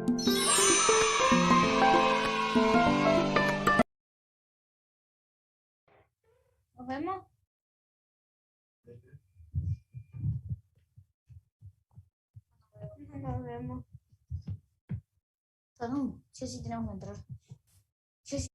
Nos vemos. Nos vemos. No, sí o sí tenemos que entrar. Sí o sí.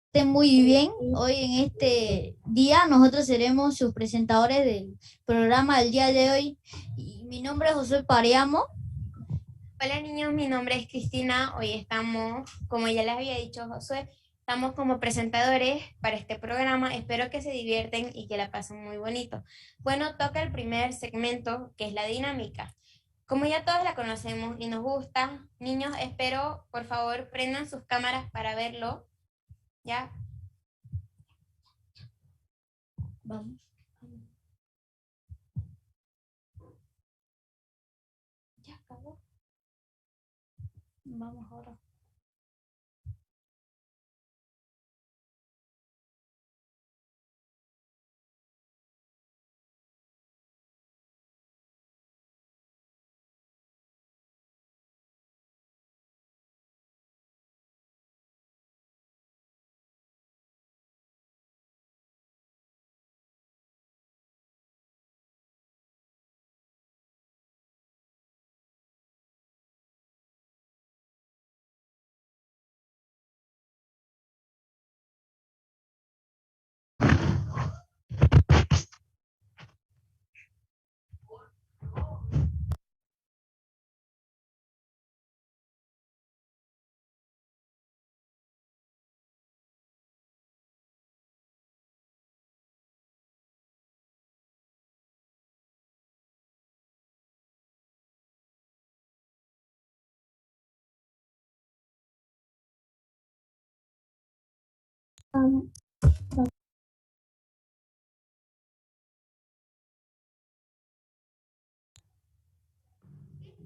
Estén muy bien. Hoy en este día nosotros seremos sus presentadores del programa del día de hoy. Y mi nombre es José Pariamo. Hola niños, mi nombre es Cristina. Hoy estamos, como ya les había dicho Josué, estamos como presentadores para este programa. Espero que se divierten y que la pasen muy bonito. Bueno, toca el primer segmento, que es la dinámica. Como ya todos la conocemos y nos gusta, niños, espero por favor prendan sus cámaras para verlo. ¿Ya? Vamos. Ya acabó. Vamos ahora.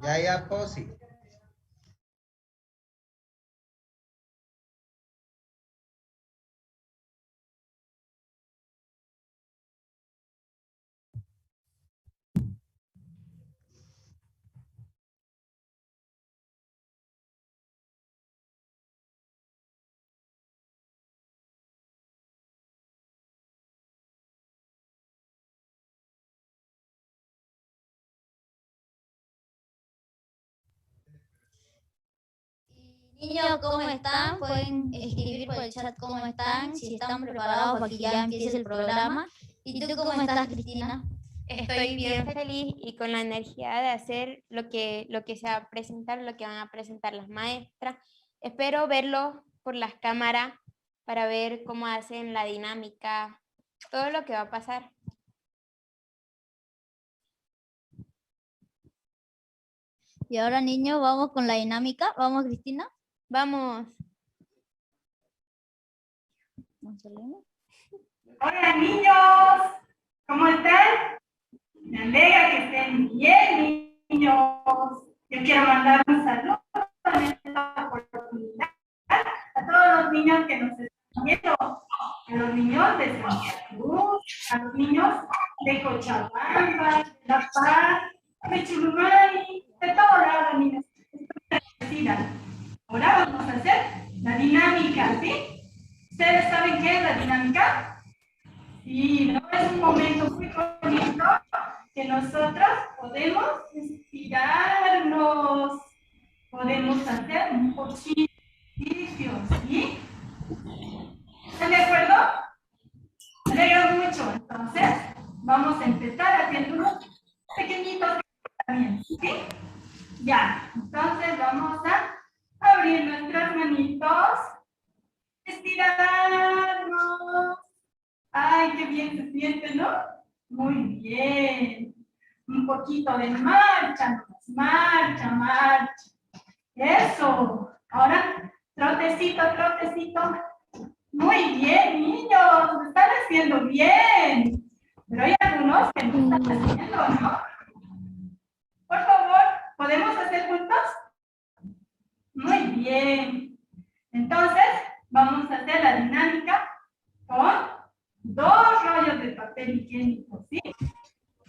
Ya, Posi. Niños, ¿cómo están? Pueden escribir por el chat cómo están, si están preparados para que ya empiece el programa. ¿Y tú cómo estás, Cristina? Estoy bien feliz y con la energía de hacer lo que se va a presentar, lo que van a presentar las maestras. Espero verlo por las cámaras para ver cómo hacen la dinámica, todo lo que va a pasar. Y ahora, niños, vamos con la dinámica. Vamos, Cristina. Vamos. Hola niños, ¿cómo están? Me alegra que estén bien, niños. Yo quiero mandar un saludo en esta oportunidad a todos los niños que nos están viendo, a los niños de Santa Cruz, a los niños de Cochabamba, de La Paz, de Chulumani, de todos lados, niños. Ahora vamos a hacer la dinámica, ¿sí? ¿Ustedes saben qué es la dinámica? Sí, ¿no? Es un momento muy bonito que nosotros podemos inspirarnos, podemos hacer un poquito de ejercicio, ¿sí? ¿Están de acuerdo? Me alegro mucho. Entonces, vamos a empezar haciendo unos pequeñitos también, ¿sí? Ya, entonces vamos a abrir nuestras manitos, estirarnos. Ay, qué bien se siente, ¿no? Muy bien. Un poquito de marcha, marcha, marcha. Eso. Ahora, trotecito, trotecito. Muy bien, niños. Lo están haciendo bien. Pero hay algunos que no están haciendo, ¿no? Por favor, ¿podemos hacer juntos? Muy bien. Entonces, vamos a hacer la dinámica con 2 rollos de papel higiénico, ¿sí?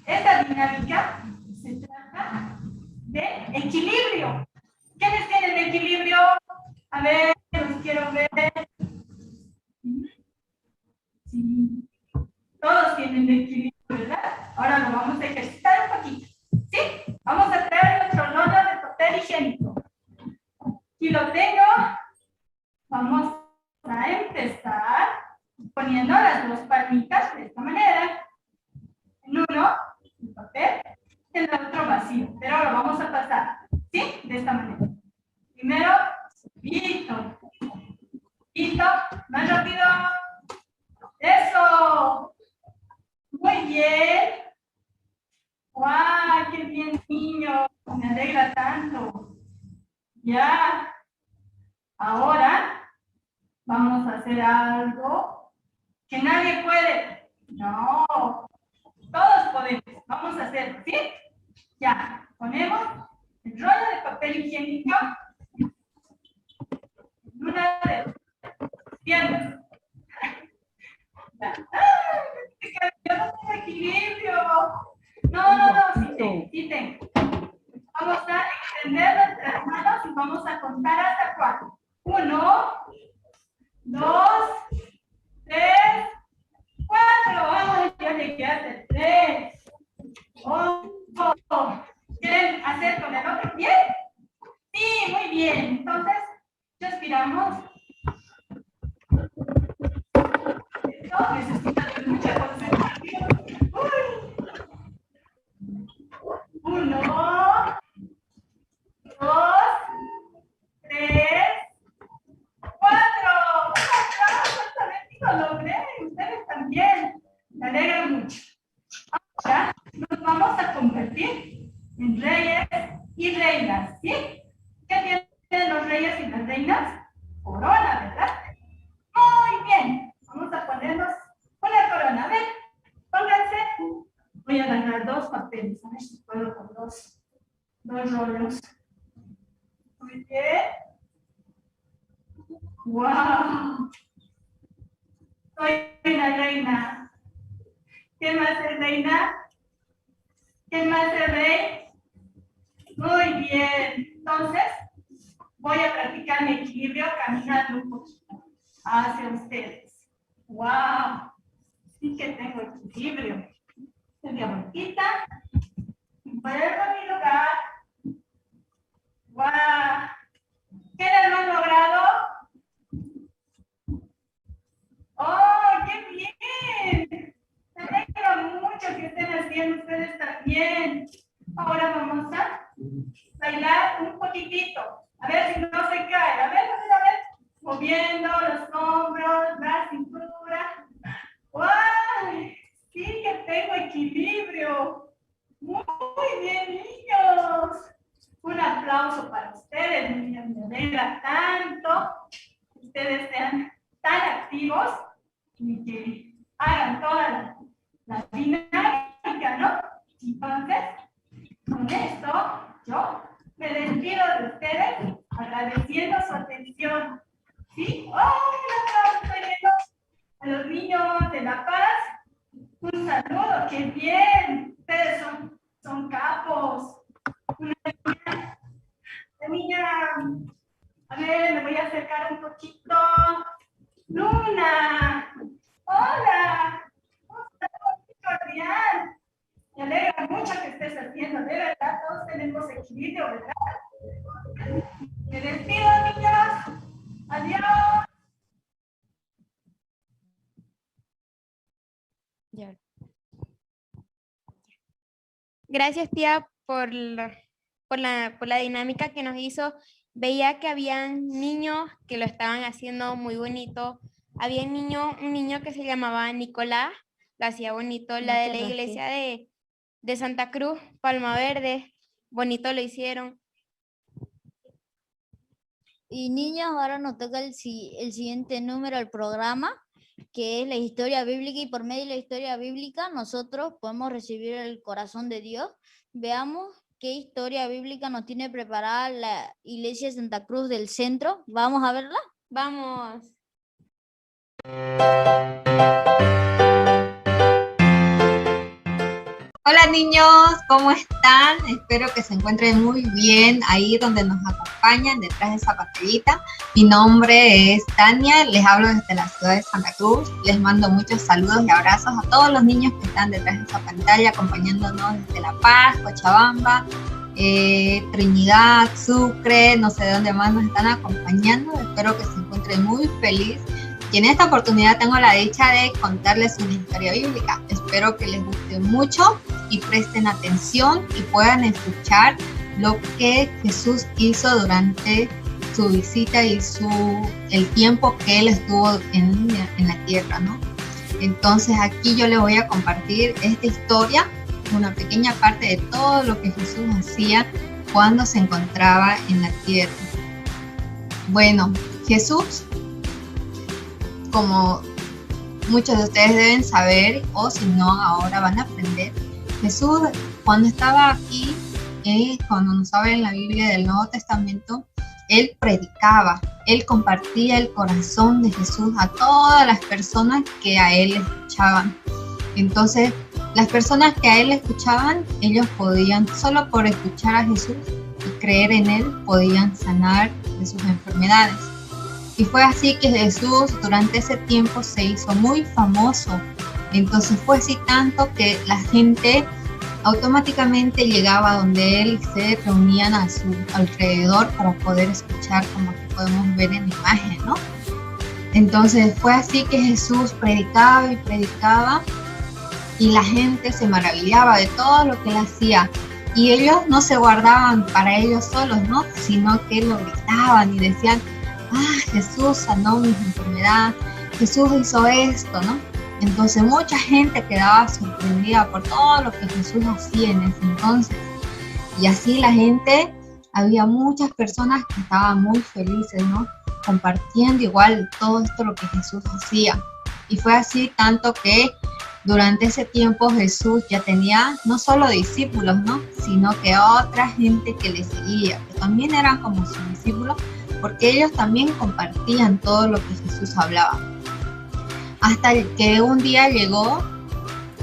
Esta dinámica se trata de equilibrio. ¿Quiénes tienen equilibrio? A ver, los quiero ver. Sí. Todos tienen equilibrio, ¿verdad? Ahora lo vamos a ejercitar un poquito, ¿sí? Vamos a traer nuestro rollo de papel higiénico. Aquí lo tengo. Vamos a empezar. vacío, pero lo vamos a pasar, ¿sí? De esta manera. Primero, listo. Listo, más rápido. Eso. Muy bien. ¡Guau! ¡Qué bien, niño! Me alegra tanto. Ya. Ahora vamos a hacer algo que nadie puede. No. Todos podemos. Vamos a hacerlo, ¿sí? Ya. Ponemos el rollo de papel higiénico en una de las piernas. Yo no tengo equilibrio. No, sí tengo. Vamos a extender nuestras manos y vamos a contar hasta 4. 1, 2, 3, 4. Vamos, yo llegué hasta el 3. ¿Quieren hacer con el otro pie? Sí, muy bien. Entonces, respiramos. Esto necesita de mucha concentración. 1, 2, 3, 4. Lo logré. Ustedes también. Me alegra mucho. Ahora nos vamos a convertir en reyes y reinas, ¿sí? ¿Qué tienen los reyes y las reinas? Corona, ¿verdad? Muy bien. Vamos a ponernos una corona. A ver, pónganse. Voy a agarrar 2 papeles. A ver si puedo con dos rollos. Muy bien. ¡Wow! Soy una reina. ¿Quién más es reina? ¿Quién más es rey? Muy bien. Entonces, voy a practicar mi equilibrio caminando un poquito hacia ustedes. ¡Wow! Sí que tengo equilibrio. Media vueltita. Vuelvo a mi lugar. ¡Wow! ¿Qué lo han logrado? ¡Oh, qué bien! Me alegro mucho que estén haciendo ustedes también. Ahora vamos a bailar un poquitito. A ver si no se cae. A ver. Moviendo los hombros, la cintura. ¡Wow! Sí que tengo equilibrio. Muy bien, niños. Un aplauso para ustedes, niños. Me alegra tanto que ustedes sean tan activos y que hagan toda la dinámica, ¿no? Entonces, con esto, yo me despido de ustedes agradeciendo su atención. ¿Sí? ¡Oh, un aplauso a los niños de La Paz! Un saludo, ¡qué bien! Ustedes son capos. Una niña, a ver, me voy a acercar un poquito. Luna, hola, un saludo muy cordial. Me alegra mucho que estés haciendo, de verdad, todos tenemos equilibrio, ¿verdad? Me despido, niños. Adiós. Gracias, tía, por la dinámica que nos hizo. Veía que habían niños que lo estaban haciendo muy bonito. Había un niño que se llamaba Nicolás, lo hacía bonito. La de la iglesia de Santa Cruz, Palma Verde, bonito lo hicieron. Y niños, ahora nos toca el siguiente número del programa, que es la historia bíblica, y por medio de la historia bíblica nosotros podemos recibir el corazón de Dios. Veamos qué historia bíblica nos tiene preparada la iglesia de Santa Cruz del Centro. ¿Vamos a verla? Vamos. Hola niños, ¿cómo están? Espero que se encuentren muy bien ahí donde nos acompañan detrás de esa pantallita. Mi nombre es Tania, les hablo desde la ciudad de Santa Cruz. Les mando muchos saludos y abrazos a todos los niños que están detrás de esa pantalla acompañándonos desde La Paz, Cochabamba, Trinidad, Sucre, no sé de dónde más nos están acompañando. Espero que se encuentren muy felices Y en esta oportunidad tengo la dicha de contarles una historia bíblica. Espero que les guste mucho y presten atención y puedan escuchar lo que Jesús hizo durante su visita y el tiempo que Él estuvo en la tierra, ¿no? Entonces aquí yo les voy a compartir esta historia, una pequeña parte de todo lo que Jesús hacía cuando se encontraba en la tierra. Bueno, Jesús, como muchos de ustedes deben saber, o si no, ahora van a aprender, Jesús cuando estaba aquí, cuando nos habla en la Biblia del Nuevo Testamento, Él predicaba, Él compartía el corazón de Jesús a todas las personas que a Él escuchaban. Entonces, las personas que a Él escuchaban, ellos podían, solo por escuchar a Jesús y creer en Él, podían sanar de sus enfermedades. Y fue así que Jesús durante ese tiempo se hizo muy famoso. Entonces fue así tanto que la gente automáticamente llegaba donde Él y se reunían a su alrededor para poder escuchar, como que podemos ver en la imagen, ¿no? Entonces fue así que Jesús predicaba y predicaba y la gente se maravillaba de todo lo que Él hacía. Y ellos no se guardaban para ellos solos, ¿no? Sino que lo gritaban y decían: Jesús sanó mi enfermedad, Jesús hizo esto, ¿no? Entonces mucha gente quedaba sorprendida por todo lo que Jesús hacía en ese entonces. Y así la gente, había muchas personas que estaban muy felices, ¿no? Compartiendo igual todo esto lo que Jesús hacía. Y fue así tanto que durante ese tiempo Jesús ya tenía no solo discípulos, ¿no? Sino que otra gente que le seguía, que también eran como sus discípulos, porque ellos también compartían todo lo que Jesús hablaba. Hasta que un día llegó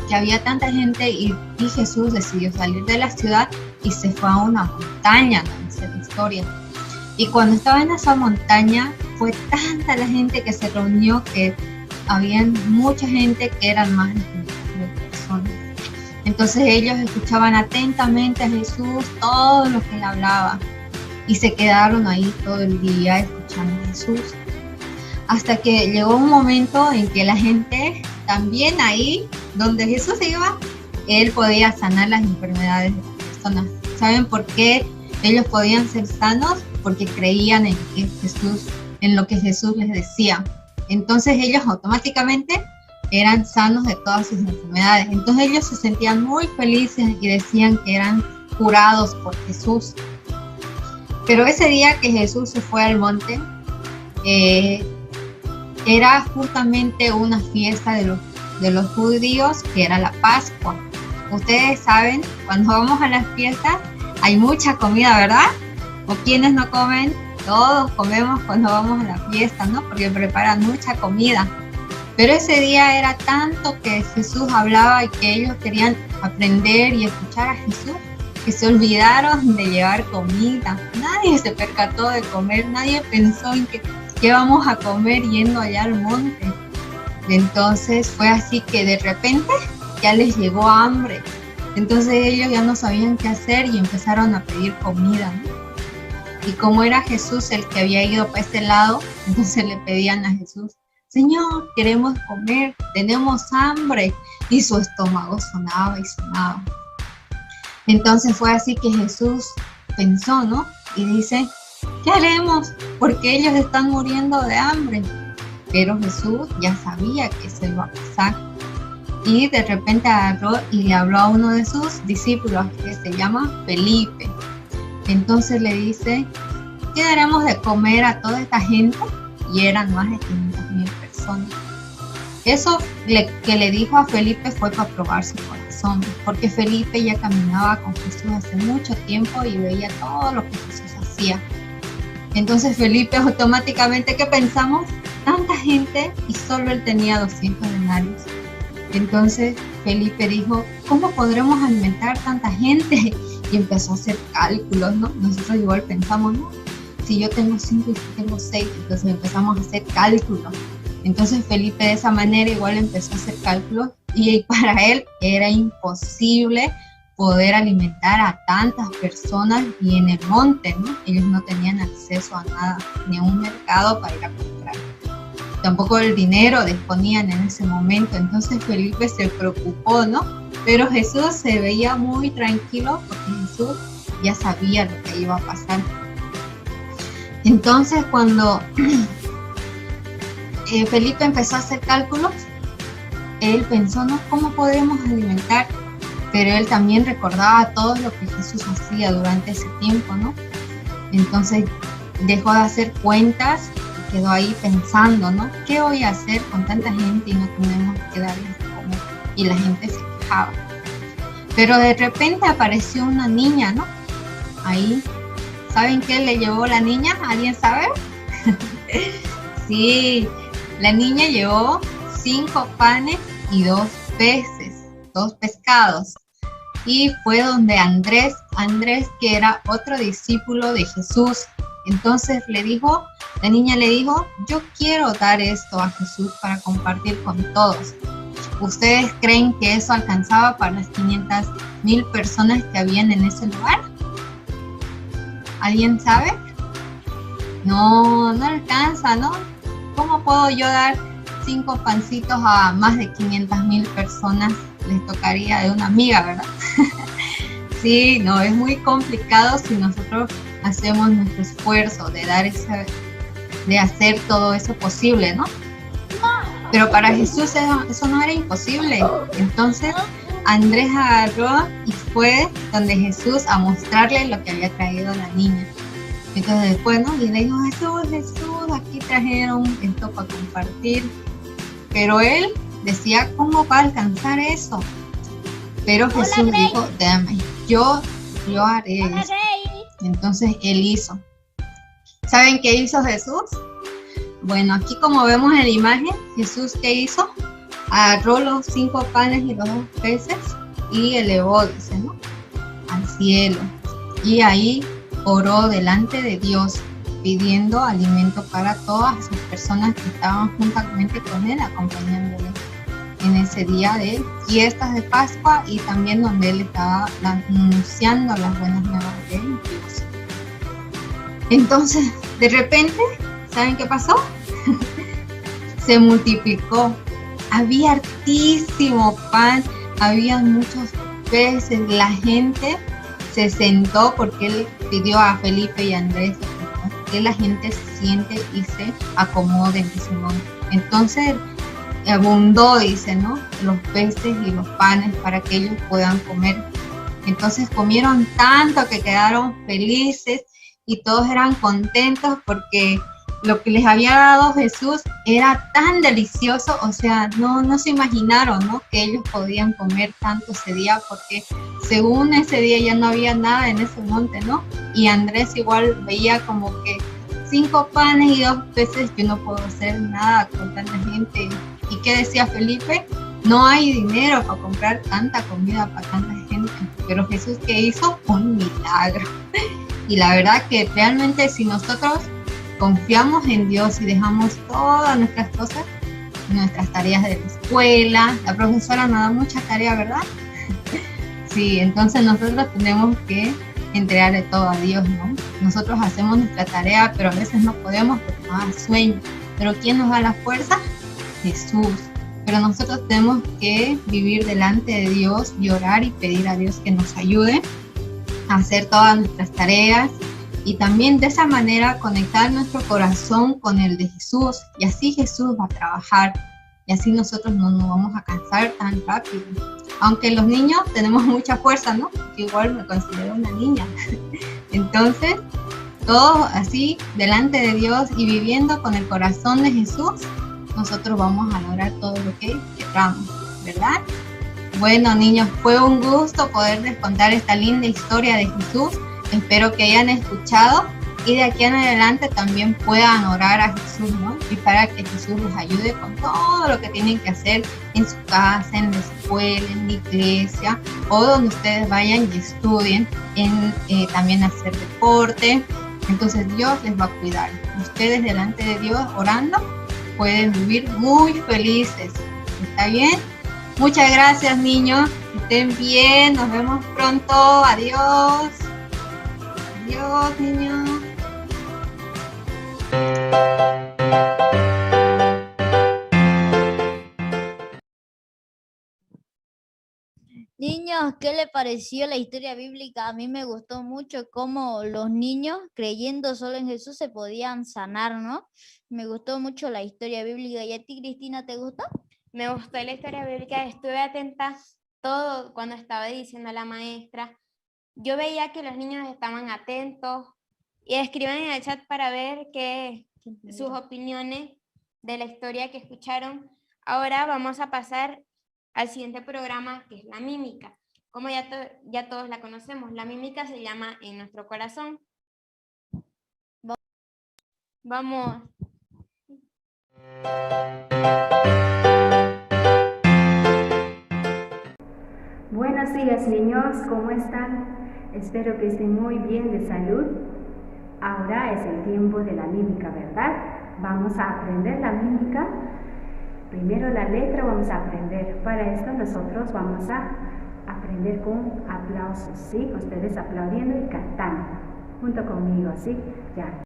que había tanta gente y Jesús decidió salir de la ciudad y se fue a una montaña, ¿no? Dice la historia. Y cuando estaba en esa montaña fue tanta la gente que se reunió que había mucha gente que eran más de 1,000 personas. Entonces ellos escuchaban atentamente a Jesús todo lo que Él hablaba y se quedaron ahí todo el día escuchando a Jesús. Hasta que llegó un momento en que la gente también ahí, donde Jesús iba, Él podía sanar las enfermedades de las personas. ¿Saben por qué ellos podían ser sanos? Porque creían en Jesús, en lo que Jesús les decía. Entonces ellos automáticamente eran sanos de todas sus enfermedades. Entonces ellos se sentían muy felices y decían que eran curados por Jesús. Pero ese día que Jesús se fue al monte, era justamente una fiesta de los judíos, que era la Pascua. Ustedes saben, cuando vamos a las fiestas hay mucha comida, ¿verdad? ¿O quienes no comen? Todos comemos cuando vamos a la fiesta, ¿no? Porque preparan mucha comida. Pero ese día era tanto que Jesús hablaba y que ellos querían aprender y escuchar a Jesús, que se olvidaron de llevar comida. Nadie se percató de comer, nadie pensó en qué vamos a comer yendo allá al monte. Entonces fue así que de repente ya les llegó hambre. Entonces ellos ya no sabían qué hacer y empezaron a pedir comida, ¿no? Y como era Jesús el que había ido para este lado, entonces le pedían a Jesús: Señor, queremos comer, tenemos hambre. Y su estómago sonaba y sonaba. Entonces fue así que Jesús pensó, ¿no? Y dice: ¿qué haremos? Porque ellos están muriendo de hambre. Pero Jesús ya sabía que eso iba a pasar. Y de repente agarró y le habló a uno de sus discípulos, que se llama Felipe. Entonces le dice: ¿qué daremos de comer a toda esta gente? Y eran más de 500,000 personas. Eso que le dijo a Felipe fue para probar su corazón, porque Felipe ya caminaba con Jesús hace mucho tiempo y veía todo lo que Jesús hacía. Entonces Felipe automáticamente, ¿qué pensamos? Tanta gente y solo él tenía 200 denarios. Entonces Felipe dijo: ¿cómo podremos alimentar tanta gente? Y empezó a hacer cálculos, ¿no? Nosotros igual pensamos, ¿no? Si yo tengo 5 y si tengo 6, entonces empezamos a hacer cálculos. Entonces Felipe de esa manera igual empezó a hacer cálculos y para él era imposible poder alimentar a tantas personas y en el monte, ¿no? Ellos no tenían acceso a nada, ni a un mercado para ir a comprar. tampoco el dinero disponían en ese momento. Entonces Felipe se preocupó, ¿no? Pero Jesús se veía muy tranquilo porque Jesús ya sabía lo que iba a pasar. Entonces cuando Felipe empezó a hacer cálculos, él pensó, ¿no? ¿Cómo podemos alimentar? Pero él también recordaba todo lo que Jesús hacía durante ese tiempo, ¿no? Entonces dejó de hacer cuentas y quedó ahí pensando, ¿no? ¿Qué voy a hacer con tanta gente y no tenemos que darles de comer? Y la gente se quejaba. Pero de repente apareció una niña, ¿no? Ahí. ¿Saben qué le llevó la niña? ¿Alguien sabe? Sí, la niña llevó 5 panes y 2 peces, 2 pescados. Y fue donde Andrés, que era otro discípulo de Jesús. Entonces la niña le dijo, yo quiero dar esto a Jesús para compartir con todos. ¿Ustedes creen que eso alcanzaba para las 500,000 personas que habían en ese lugar? ¿Alguien sabe? No alcanza, ¿no? ¿Cómo puedo yo dar 5 pancitos a más de 500,000 personas? Les tocaría de una amiga, ¿verdad? Sí, no, es muy complicado si nosotros hacemos nuestro esfuerzo de dar de hacer todo eso posible, ¿no? Pero para Jesús eso no era imposible. Entonces Andrés agarró y fue donde Jesús a mostrarle lo que había traído la niña. Entonces después, ¿no? Y le dijo, Jesús, aquí trajeron esto para compartir. Pero él decía, ¿cómo va a alcanzar eso? Pero Jesús dijo, dame, yo haré eso. Entonces él hizo. ¿Saben qué hizo Jesús? Bueno, aquí como vemos en la imagen, Jesús, ¿qué hizo? Agarró los 5 panes y los 2 peces y elevó, dice, ¿no? Al cielo. Y ahí oró delante de Dios, pidiendo alimento para todas las personas que estaban juntamente con él, acompañándole en ese día de fiestas de Pascua y también donde él estaba anunciando las buenas nuevas de Dios. Entonces, de repente, ¿saben qué pasó? Se multiplicó. Había hartísimo pan, había muchos peces, la gente se sentó porque él pidió a Felipe y a Andrés que la gente se siente y se acomode en ese momento. Entonces abundó, dice, ¿no? Los peces y los panes para que ellos puedan comer. Entonces comieron tanto que quedaron felices y todos eran contentos porque lo que les había dado Jesús era tan delicioso, o sea, no se imaginaron, ¿no? Que ellos podían comer tanto ese día, porque según ese día ya no había nada en ese monte, ¿no? Y Andrés igual veía como que 5 panes y 2 peces, yo no puedo hacer nada con tanta gente. ¿Y qué decía Felipe? No hay dinero para comprar tanta comida para tanta gente. Pero Jesús, ¿qué hizo? Un milagro. Y la verdad que realmente si nosotros confiamos en Dios y dejamos todas nuestras cosas, nuestras tareas de la escuela, la profesora nos da mucha tarea, ¿verdad? Sí, entonces nosotros tenemos que entregarle todo a Dios, ¿no? Nosotros hacemos nuestra tarea, pero a veces no podemos porque nos da sueño. Pero ¿quién nos da la fuerza? Jesús. Pero nosotros tenemos que vivir delante de Dios y orar y pedir a Dios que nos ayude a hacer todas nuestras tareas y también de esa manera conectar nuestro corazón con el de Jesús, y así Jesús va a trabajar y así nosotros no nos vamos a cansar tan rápido. Aunque los niños tenemos mucha fuerza, ¿no? Yo igual me considero una niña. Entonces, todo así delante de Dios y viviendo con el corazón de Jesús, nosotros vamos a lograr todo lo que queramos, ¿verdad? Bueno, niños, fue un gusto poderles contar esta linda historia de Jesús. Espero que hayan escuchado y de aquí en adelante también puedan orar a Jesús, ¿no? Y para que Jesús les ayude con todo lo que tienen que hacer en su casa, en la escuela, en la iglesia o donde ustedes vayan y estudien, también hacer deporte. Entonces Dios les va a cuidar. Ustedes delante de Dios orando pueden vivir muy felices. ¿Está bien? Muchas gracias, niños. Que estén bien. Nos vemos pronto. Adiós. Adiós, niños. Niños, ¿qué le pareció la historia bíblica? A mí me gustó mucho cómo los niños, creyendo solo en Jesús, se podían sanar, ¿no? Me gustó mucho la historia bíblica. ¿Y a ti, Cristina, te gustó? Me gustó la historia bíblica, estuve atenta todo cuando estaba diciendo la maestra. Yo veía que los niños estaban atentos y escriban en el chat para ver sus opiniones de la historia que escucharon. Ahora vamos a pasar al siguiente programa, que es la mímica. Como ya todos la conocemos, la mímica se llama En Nuestro Corazón. Vamos. Buenos días, niños, ¿cómo están? Espero que estén muy bien de salud. Ahora es el tiempo de la mímica, ¿verdad? Vamos a aprender la mímica. Primero la letra vamos a aprender. Para esto nosotros vamos a aprender con aplausos, ¿sí? Ustedes aplaudiendo y cantando junto conmigo, ¿sí? Ya.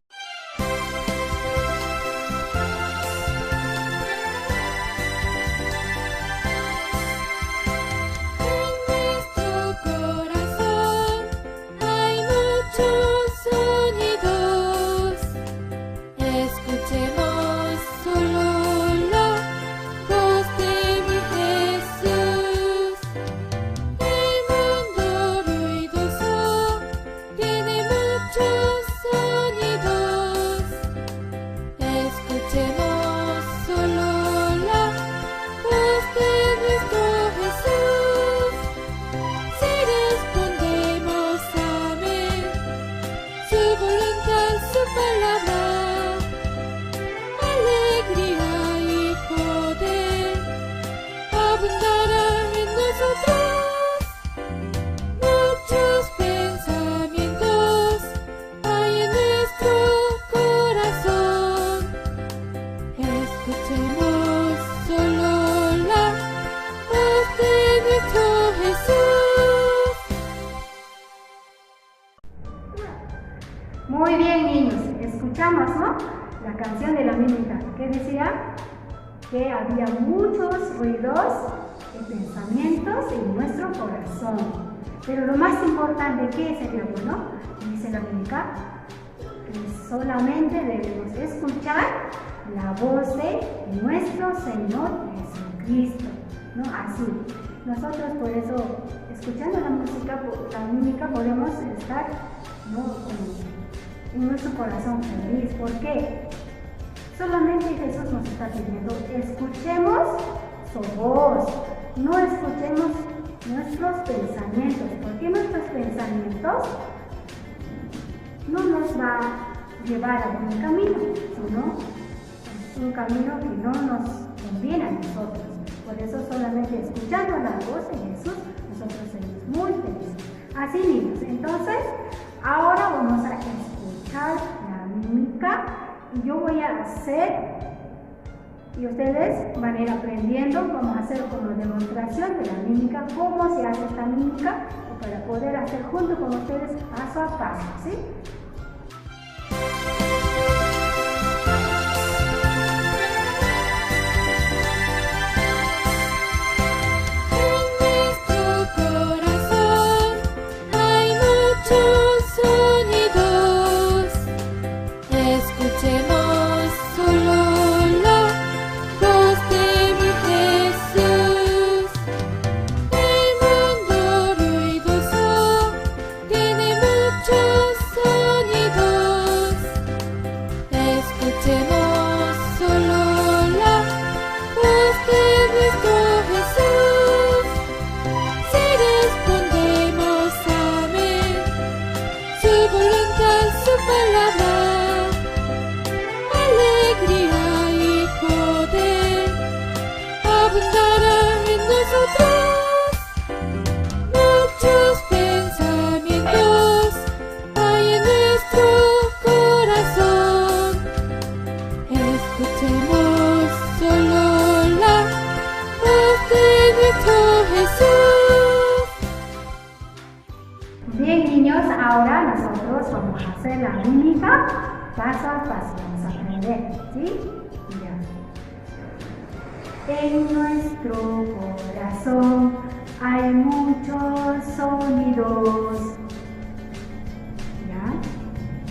Muy bien, niños, escuchamos, ¿no? La canción de la mímica, que decía que había muchos ruidos y pensamientos en nuestro corazón. Pero lo más importante, ¿qué sería bueno? Dice la mímica, que solamente debemos escuchar la voz de nuestro Señor Jesucristo, ¿no? Así. Nosotros por eso, escuchando la música, la mímica, podemos estar, ¿no?, en nuestro corazón feliz. ¿Por qué? Solamente Jesús nos está pidiendo, escuchemos su voz, no escuchemos nuestros pensamientos, porque nuestros pensamientos no nos va a llevar a buen camino, sino un camino que no nos conviene a nosotros. Por eso solamente escuchando la voz de Jesús, nosotros seremos muy felices. Así, niños, entonces, ahora vamos a escuchar la mímica y yo voy a hacer y ustedes van a ir aprendiendo. Vamos a hacer como demostración de la mímica, cómo se hace esta mímica para poder hacer junto con ustedes paso a paso, ¿sí? Bien, niños, ahora nosotros vamos a hacer la mímica paso a paso. Vamos a aprender, ¿sí? Ya. En nuestro corazón hay mucho sonidos. ¿Ya?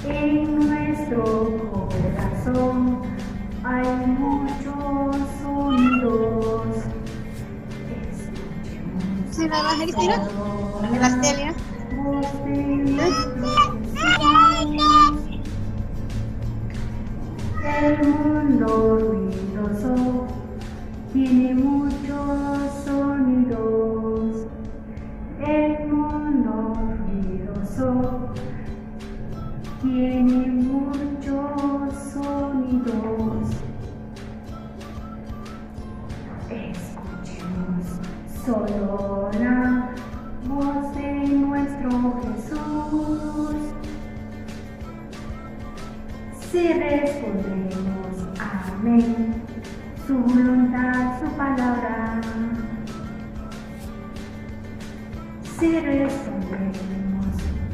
En nuestro corazón hay muchos sonidos. Escuchemos. ¿Sí, la Cristina? ¿La Celia? Voz de nuestro Jesús. El mundo ruidoso tiene muchos sonidos. El mundo ruidoso tiene muchos sonidos. Escuchemos solo la voz de nuestro Jesús. Si respondemos amén, su voluntad, su palabra. Si respondemos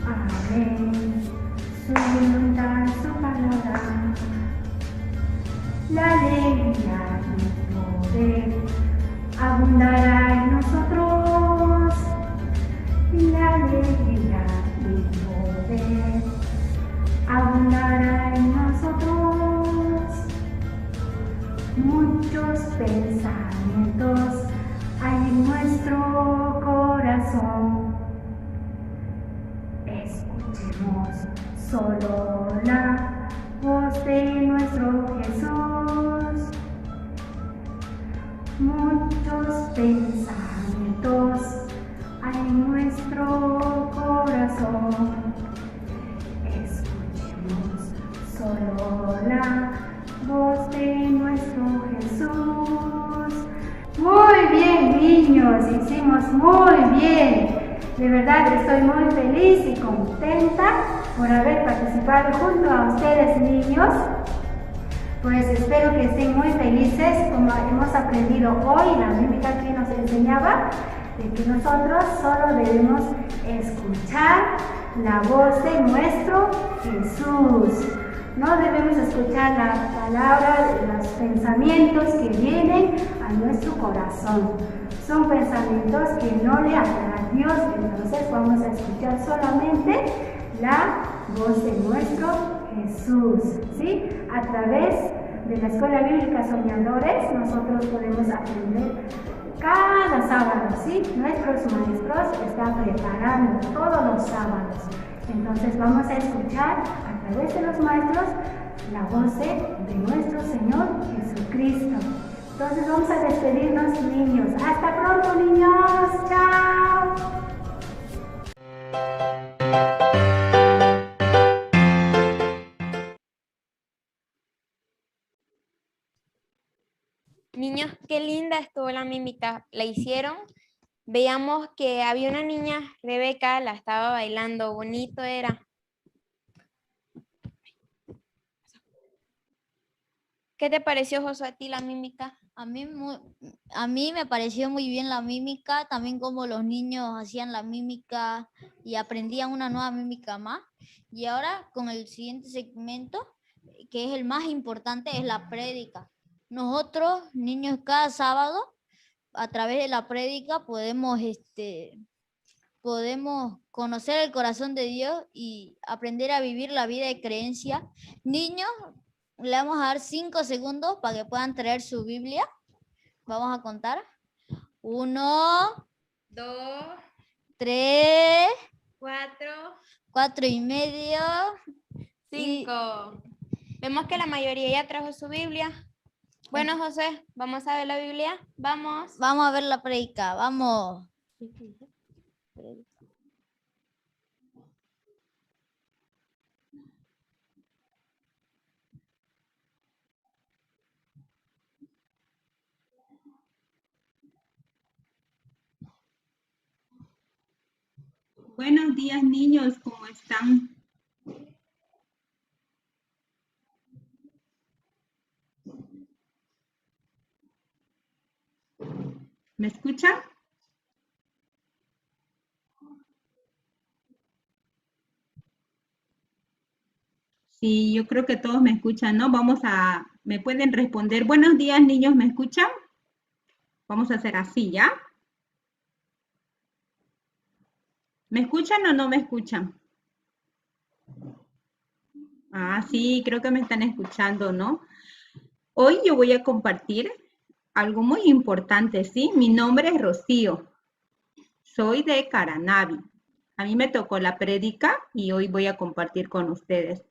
amén, su voluntad, su palabra. La alegría y poder abundará en nosotros. La alegría y poder abundará en nosotros. Muchos pensamientos hay en nuestro corazón. Escuchemos solo la voz de nuestro Jesús. Muchos pensamientos hay en nuestro corazón. Escuchemos solo la voz de nuestro Jesús. Muy bien, niños, hicimos muy bien. De verdad estoy muy feliz y contenta por haber participado junto a ustedes, niños. Pues espero que estén muy felices como hemos aprendido hoy la mímica que nos enseñaba, de que nosotros solo debemos escuchar la voz de nuestro Jesús. No debemos escuchar la palabra, los pensamientos que vienen a nuestro corazón. Son pensamientos que no le agradan a Dios, entonces vamos a escuchar solamente la voz de nuestro Jesús, ¿sí? A través de la Escuela Bíblica Soñadores nosotros podemos aprender cada sábado, ¿sí? Nuestros maestros están preparando todos los sábados. Entonces vamos a escuchar a través de los maestros la voz de nuestro Señor Jesucristo. Entonces vamos a despedirnos, niños. Hasta pronto, niños. Chao. Niños, qué linda estuvo la mímica. ¿La hicieron? Veíamos que había una niña, Rebeca, la estaba bailando. Bonito era. ¿Qué te pareció, Josué, a ti la mímica? A mí me pareció muy bien la mímica, también como los niños hacían la mímica y aprendían una nueva mímica más. Y ahora con el siguiente segmento, que es el más importante, es la prédica. Nosotros, niños, cada sábado, a través de la prédica, podemos conocer el corazón de Dios y aprender a vivir la vida de creencia. Niños, le vamos a dar 5 segundos para que puedan traer su Biblia. Vamos a contar. 1, 2, 3, 4, 4 y medio. 5. Vemos que la mayoría ya trajo su Biblia. Bueno, José, ¿vamos a ver la Biblia? Vamos. Vamos a ver la prédica, vamos. Buenos días, niños, ¿cómo están? ¿Me escuchan? Sí, yo creo que todos me escuchan, ¿no? ¿Me pueden responder? Buenos días, niños, ¿me escuchan? Vamos a hacer así, ¿ya? ¿Me escuchan o no me escuchan? Ah, sí, creo que me están escuchando, ¿no? Hoy yo voy a compartir algo muy importante, ¿sí? Mi nombre es Rocío. Soy de Caranavi. A mí me tocó la prédica y hoy voy a compartir con ustedes.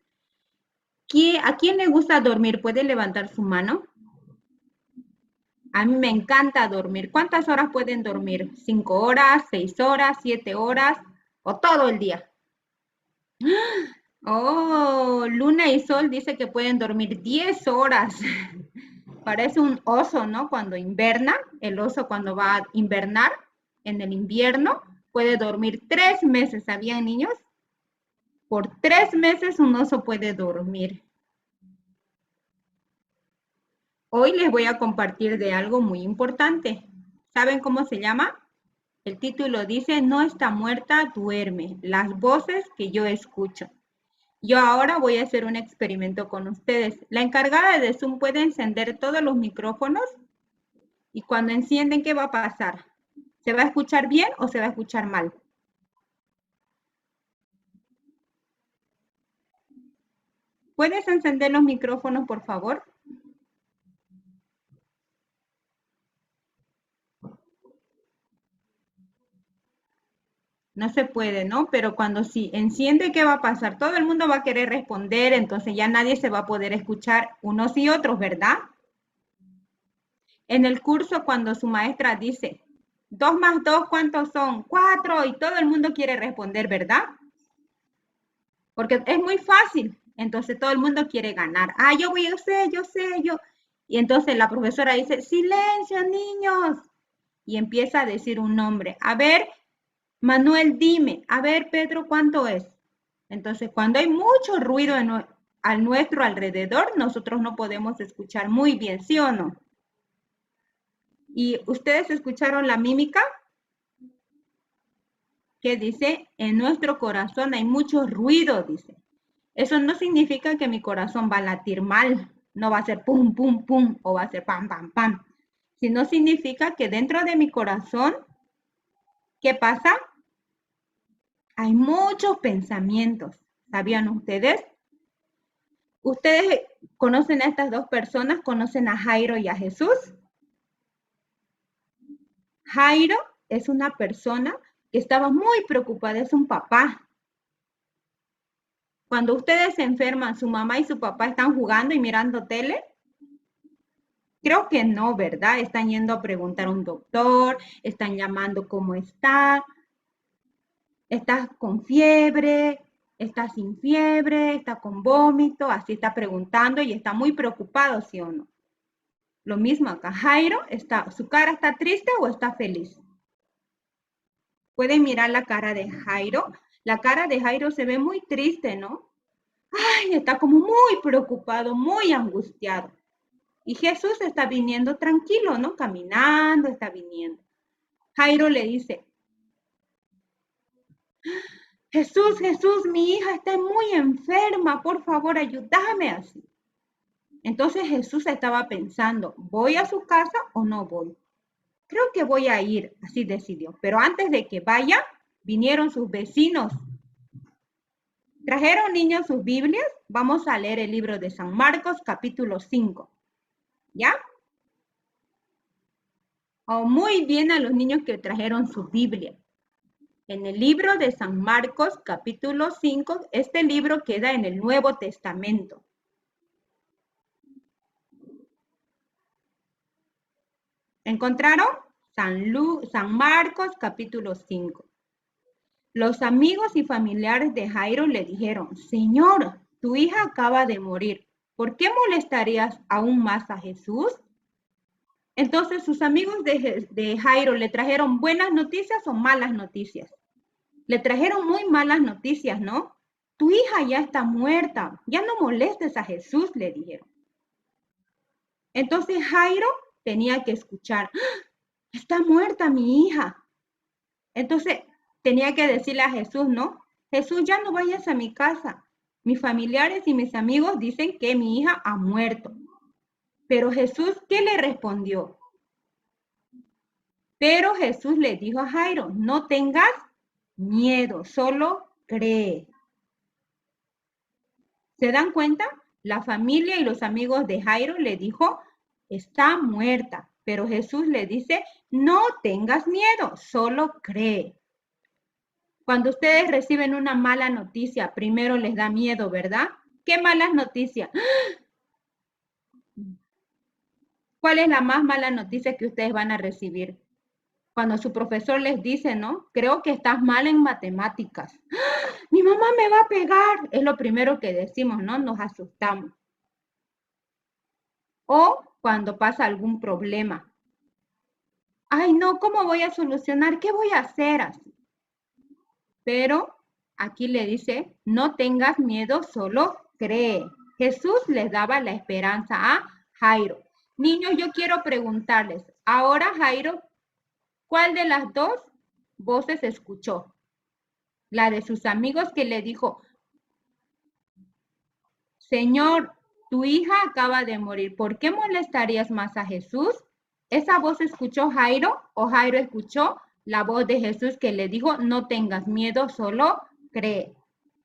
¿A quién le gusta dormir? ¿Puede levantar su mano? A mí me encanta dormir. ¿Cuántas horas pueden dormir? ¿5 horas, 6 horas, 7 horas o todo el día? Oh, Luna y Sol dice que pueden dormir 10 horas. Parece un oso, ¿no? Cuando inverna, el oso cuando va a invernar en el invierno puede dormir 3 meses. ¿Sabían, niños? Por 3 meses un oso puede dormir. Hoy les voy a compartir de algo muy importante. ¿Saben cómo se llama? El título dice, no está muerta, duerme. Las voces que yo escucho. Yo ahora voy a hacer un experimento con ustedes. La encargada de Zoom puede encender todos los micrófonos y cuando encienden, ¿qué va a pasar? ¿Se va a escuchar bien o se va a escuchar mal? ¿Puedes encender los micrófonos, por favor? No se puede, ¿no? Pero cuando sí enciende, ¿qué va a pasar? Todo el mundo va a querer responder, entonces ya nadie se va a poder escuchar unos y otros, ¿verdad? En el curso, cuando su maestra dice, 2 más 2, ¿cuántos son? 4, y todo el mundo quiere responder, ¿verdad? Porque es muy fácil, entonces todo el mundo quiere ganar. Ah, yo sé. Y entonces la profesora dice, silencio, niños. Y empieza a decir un nombre. A ver, Manuel, dime. A ver, Pedro, ¿cuánto es? Entonces, cuando hay mucho ruido a nuestro alrededor, nosotros no podemos escuchar muy bien, ¿sí o no? ¿Y ustedes escucharon la mímica? Que dice, en nuestro corazón hay mucho ruido, dice. Eso no significa que mi corazón va a latir mal, no va a ser pum, pum, pum, o va a ser pam, pam, pam. Sino significa que dentro de mi corazón, ¿qué pasa? Hay muchos pensamientos. ¿Sabían ustedes? ¿Ustedes conocen a estas dos personas? ¿Conocen a Jairo y a Jesús? Jairo es una persona que estaba muy preocupada, es un papá. Cuando ustedes se enferman, su mamá y su papá están jugando y mirando tele. Creo que no, ¿verdad? Están yendo a preguntar a un doctor, están llamando cómo está. ¿Estás con fiebre? ¿Estás sin fiebre? ¿Estás con vómito? Así está preguntando y está muy preocupado, ¿sí o no? Lo mismo acá. Jairo, ¿su cara está triste o está feliz? Pueden mirar la cara de Jairo. La cara de Jairo se ve muy triste, ¿no? Ay, está como muy preocupado, muy angustiado. Y Jesús está viniendo tranquilo, ¿no? Caminando, está viniendo. Jairo le dice, Jesús, mi hija está muy enferma, por favor, ayúdame así. Entonces Jesús estaba pensando, ¿voy a su casa o no voy? Creo que voy a ir, así decidió. Pero antes de que vaya, vinieron sus vecinos. ¿Trajeron niños sus Biblias? Vamos a leer el libro de San Marcos, capítulo 5. ¿Ya? Oh, muy bien a los niños que trajeron su Biblia. En el libro de San Marcos, capítulo 5, este libro queda en el Nuevo Testamento. ¿Encontraron? San Marcos, capítulo 5. Los amigos y familiares de Jairo le dijeron, Señor, tu hija acaba de morir. ¿Por qué molestarías aún más a Jesús? Entonces, sus amigos de Jairo le trajeron buenas noticias o malas noticias. Le trajeron muy malas noticias, ¿no? Tu hija ya está muerta, ya no molestes a Jesús, le dijeron. Entonces Jairo tenía que escuchar, está muerta mi hija. Entonces tenía que decirle a Jesús, ¿no? Jesús, ya no vayas a mi casa. Mis familiares y mis amigos dicen que mi hija ha muerto. Pero Jesús, ¿qué le respondió? Pero Jesús le dijo a Jairo, no tengas miedo, solo cree. ¿Se dan cuenta? La familia y los amigos de Jairo le dijo, está muerta. Pero Jesús le dice, no tengas miedo, solo cree. Cuando ustedes reciben una mala noticia, primero les da miedo, ¿verdad? ¿Qué malas noticias? ¿Cuál es la más mala noticia que ustedes van a recibir? Cuando su profesor les dice, ¿no? Creo que estás mal en matemáticas. Mi mamá me va a pegar. Es lo primero que decimos, ¿no? Nos asustamos. O cuando pasa algún problema. Ay, no, ¿cómo voy a solucionar? ¿Qué voy a hacer así? Pero aquí le dice, no tengas miedo, solo cree. Jesús les daba la esperanza a Jairo. Niños, yo quiero preguntarles, ahora Jairo, ¿cuál de las dos voces escuchó? La de sus amigos que le dijo, Señor, tu hija acaba de morir, ¿por qué molestarías más a Jesús? ¿Esa voz escuchó Jairo o Jairo escuchó la voz de Jesús que le dijo, no tengas miedo, solo cree?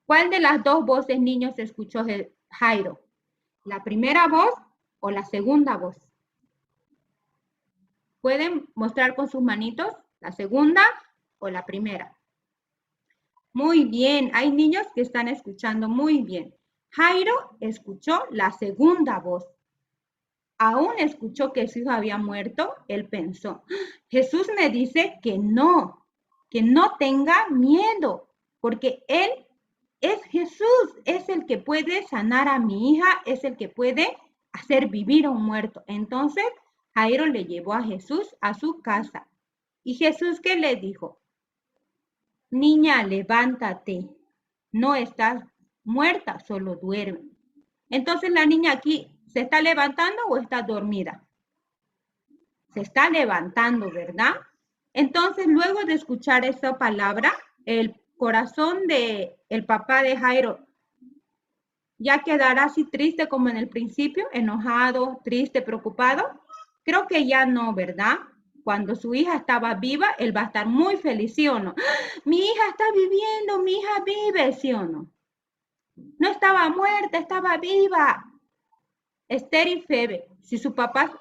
¿Cuál de las dos voces, niños, escuchó Jairo? ¿La primera voz o la segunda voz? ¿Pueden mostrar con sus manitos la segunda o la primera? Muy bien, hay niños que están escuchando muy bien. Jairo escuchó la segunda voz. Aún escuchó que su hijo había muerto, él pensó, Jesús me dice que no tenga miedo, porque él es Jesús, es el que puede sanar a mi hija, es el que puede hacer vivir a un muerto. Entonces, Jairo le llevó a Jesús a su casa. ¿Y Jesús qué le dijo? Niña, levántate, no estás muerta, solo duerme. Entonces la niña aquí, ¿se está levantando o está dormida? Se está levantando, ¿verdad? Entonces, luego de escuchar esa palabra, el corazón del papá de Jairo ya quedará así triste como en el principio, enojado, triste, preocupado. Creo que ya no, ¿verdad? Cuando su hija estaba viva, él va a estar muy feliz, ¿sí o no? Mi hija está viviendo, mi hija vive, ¿sí o no? No estaba muerta, estaba viva. Esther y Febe, si su papá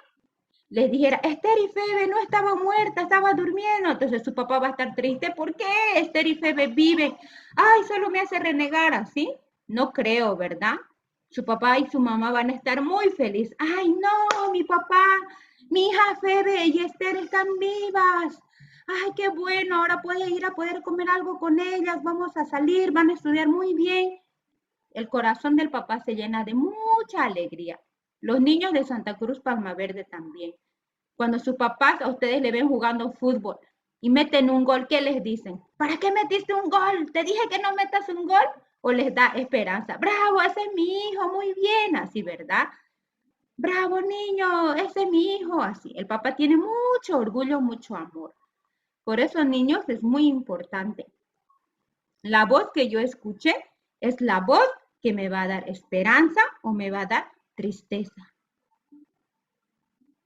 les dijera, Esther y Febe no estaba muerta, estaba durmiendo, entonces su papá va a estar triste. ¿Por qué Esther y Febe viven? Ay, solo me hace renegar, ¿así? No creo, ¿verdad? Su papá y su mamá van a estar muy felices. Ay, no, mi papá, mi hija Febe y Esther están vivas. Ay, qué bueno, ahora puedo ir a poder comer algo con ellas, vamos a salir, van a estudiar muy bien. El corazón del papá se llena de mucha alegría. Los niños de Santa Cruz Palma Verde también. Cuando sus papás a ustedes le ven jugando fútbol y meten un gol, ¿qué les dicen? ¿Para qué metiste un gol? ¿Te dije que no metas un gol? ¿O les da esperanza? ¡Bravo, ese es mi hijo! Muy bien, así, ¿verdad? ¡Bravo, niño! Ese es mi hijo, así. El papá tiene mucho orgullo, mucho amor. Por eso, niños, es muy importante. La voz que yo escuché es la voz que me va a dar esperanza o me va a dar tristeza.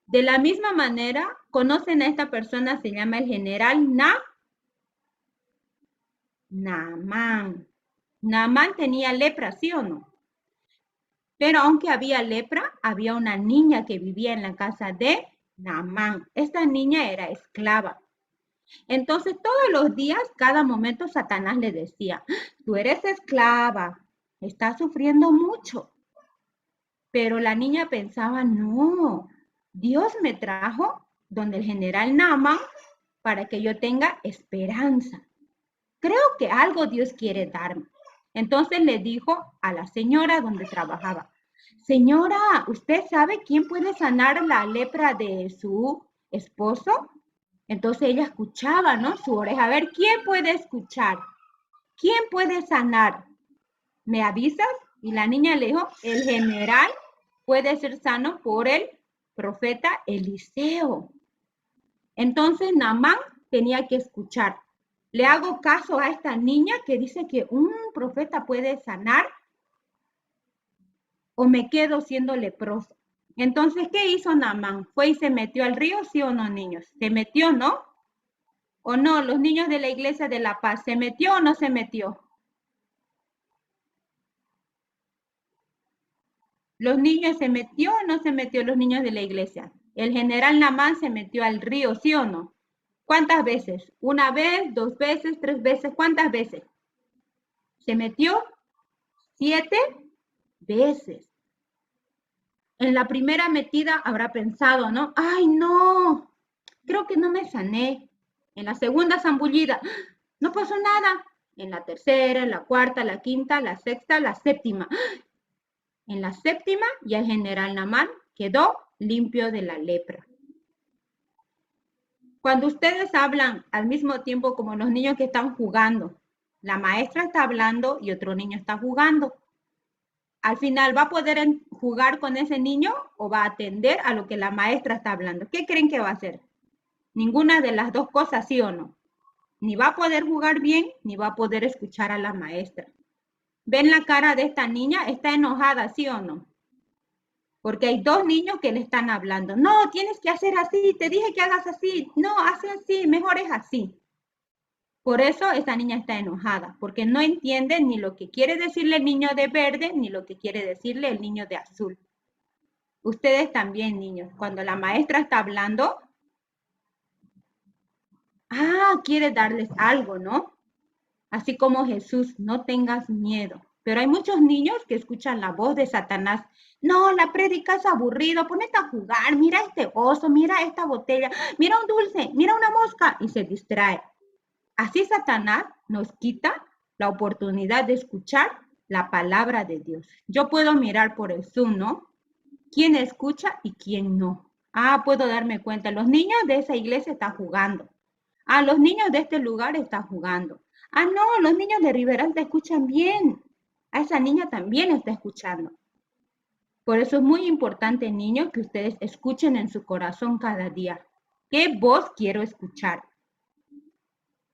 De la misma manera, conocen a esta persona, se llama el general Naamán. Naamán tenía lepra, ¿sí o no? Pero aunque había lepra, había una niña que vivía en la casa de Naamán. Esta niña era esclava. Entonces, todos los días, cada momento, Satanás le decía, tú eres esclava, estás sufriendo mucho. Pero la niña pensaba, no, Dios me trajo donde el general Naamán para que yo tenga esperanza. Creo que algo Dios quiere darme. Entonces le dijo a la señora donde trabajaba, señora, ¿usted sabe quién puede sanar la lepra de su esposo? Entonces ella escuchaba, ¿no? Su oreja. A ver, ¿quién puede escuchar? ¿Quién puede sanar? ¿Me avisas? Y la niña le dijo, el general puede ser sano por el profeta Eliseo. Entonces Naamán tenía que escuchar. Le hago caso a esta niña que dice que un profeta puede sanar o me quedo siendo leproso. Entonces, ¿qué hizo Naamán? Fue y se metió al río, ¿sí o no, niños? Se metió, ¿no? ¿O no? Los niños de la Iglesia de La Paz, ¿se metió o no se metió? ¿Los niños se metió o no se metió los niños de la iglesia? El general Namán se metió al río, ¿sí o no? ¿Cuántas veces? ¿Una vez, 2 veces, 3 veces? ¿Cuántas veces? ¿Se metió? 7 veces. En la primera metida habrá pensado, ¿no? ¡Ay, no! Creo que no me sané. En la segunda zambullida, no pasó nada. En la tercera, la cuarta, la quinta, la sexta, la séptima. En la séptima, ya el general Namán quedó limpio de la lepra. Cuando ustedes hablan al mismo tiempo como los niños que están jugando, la maestra está hablando y otro niño está jugando. Al final, ¿va a poder jugar con ese niño o va a atender a lo que la maestra está hablando? ¿Qué creen que va a hacer? Ninguna de las dos cosas, ¿sí o no? Ni va a poder jugar bien, ni va a poder escuchar a la maestra. ¿Ven la cara de esta niña? Está enojada, ¿sí o no? Porque hay 2 niños que le están hablando. No, tienes que hacer así, te dije que hagas así. No, haz así, mejor es así. Por eso esta niña está enojada, porque no entiende ni lo que quiere decirle el niño de verde, ni lo que quiere decirle el niño de azul. Ustedes también, niños, cuando la maestra está hablando, quiere darles algo, ¿no? Así como Jesús, no tengas miedo. Pero hay muchos niños que escuchan la voz de Satanás. No, la prédica es aburrido, ponete a jugar, mira este oso, mira esta botella, mira un dulce, mira una mosca, y se distrae. Así Satanás nos quita la oportunidad de escuchar la palabra de Dios. Yo puedo mirar por el Zoom, ¿no? ¿Quién escucha y quién no? Puedo darme cuenta, los niños de esa iglesia están jugando. Los niños de este lugar están jugando. No, los niños de Rivera te escuchan bien. A esa niña también está escuchando. Por eso es muy importante, niños, que ustedes escuchen en su corazón cada día. ¿Qué voz quiero escuchar?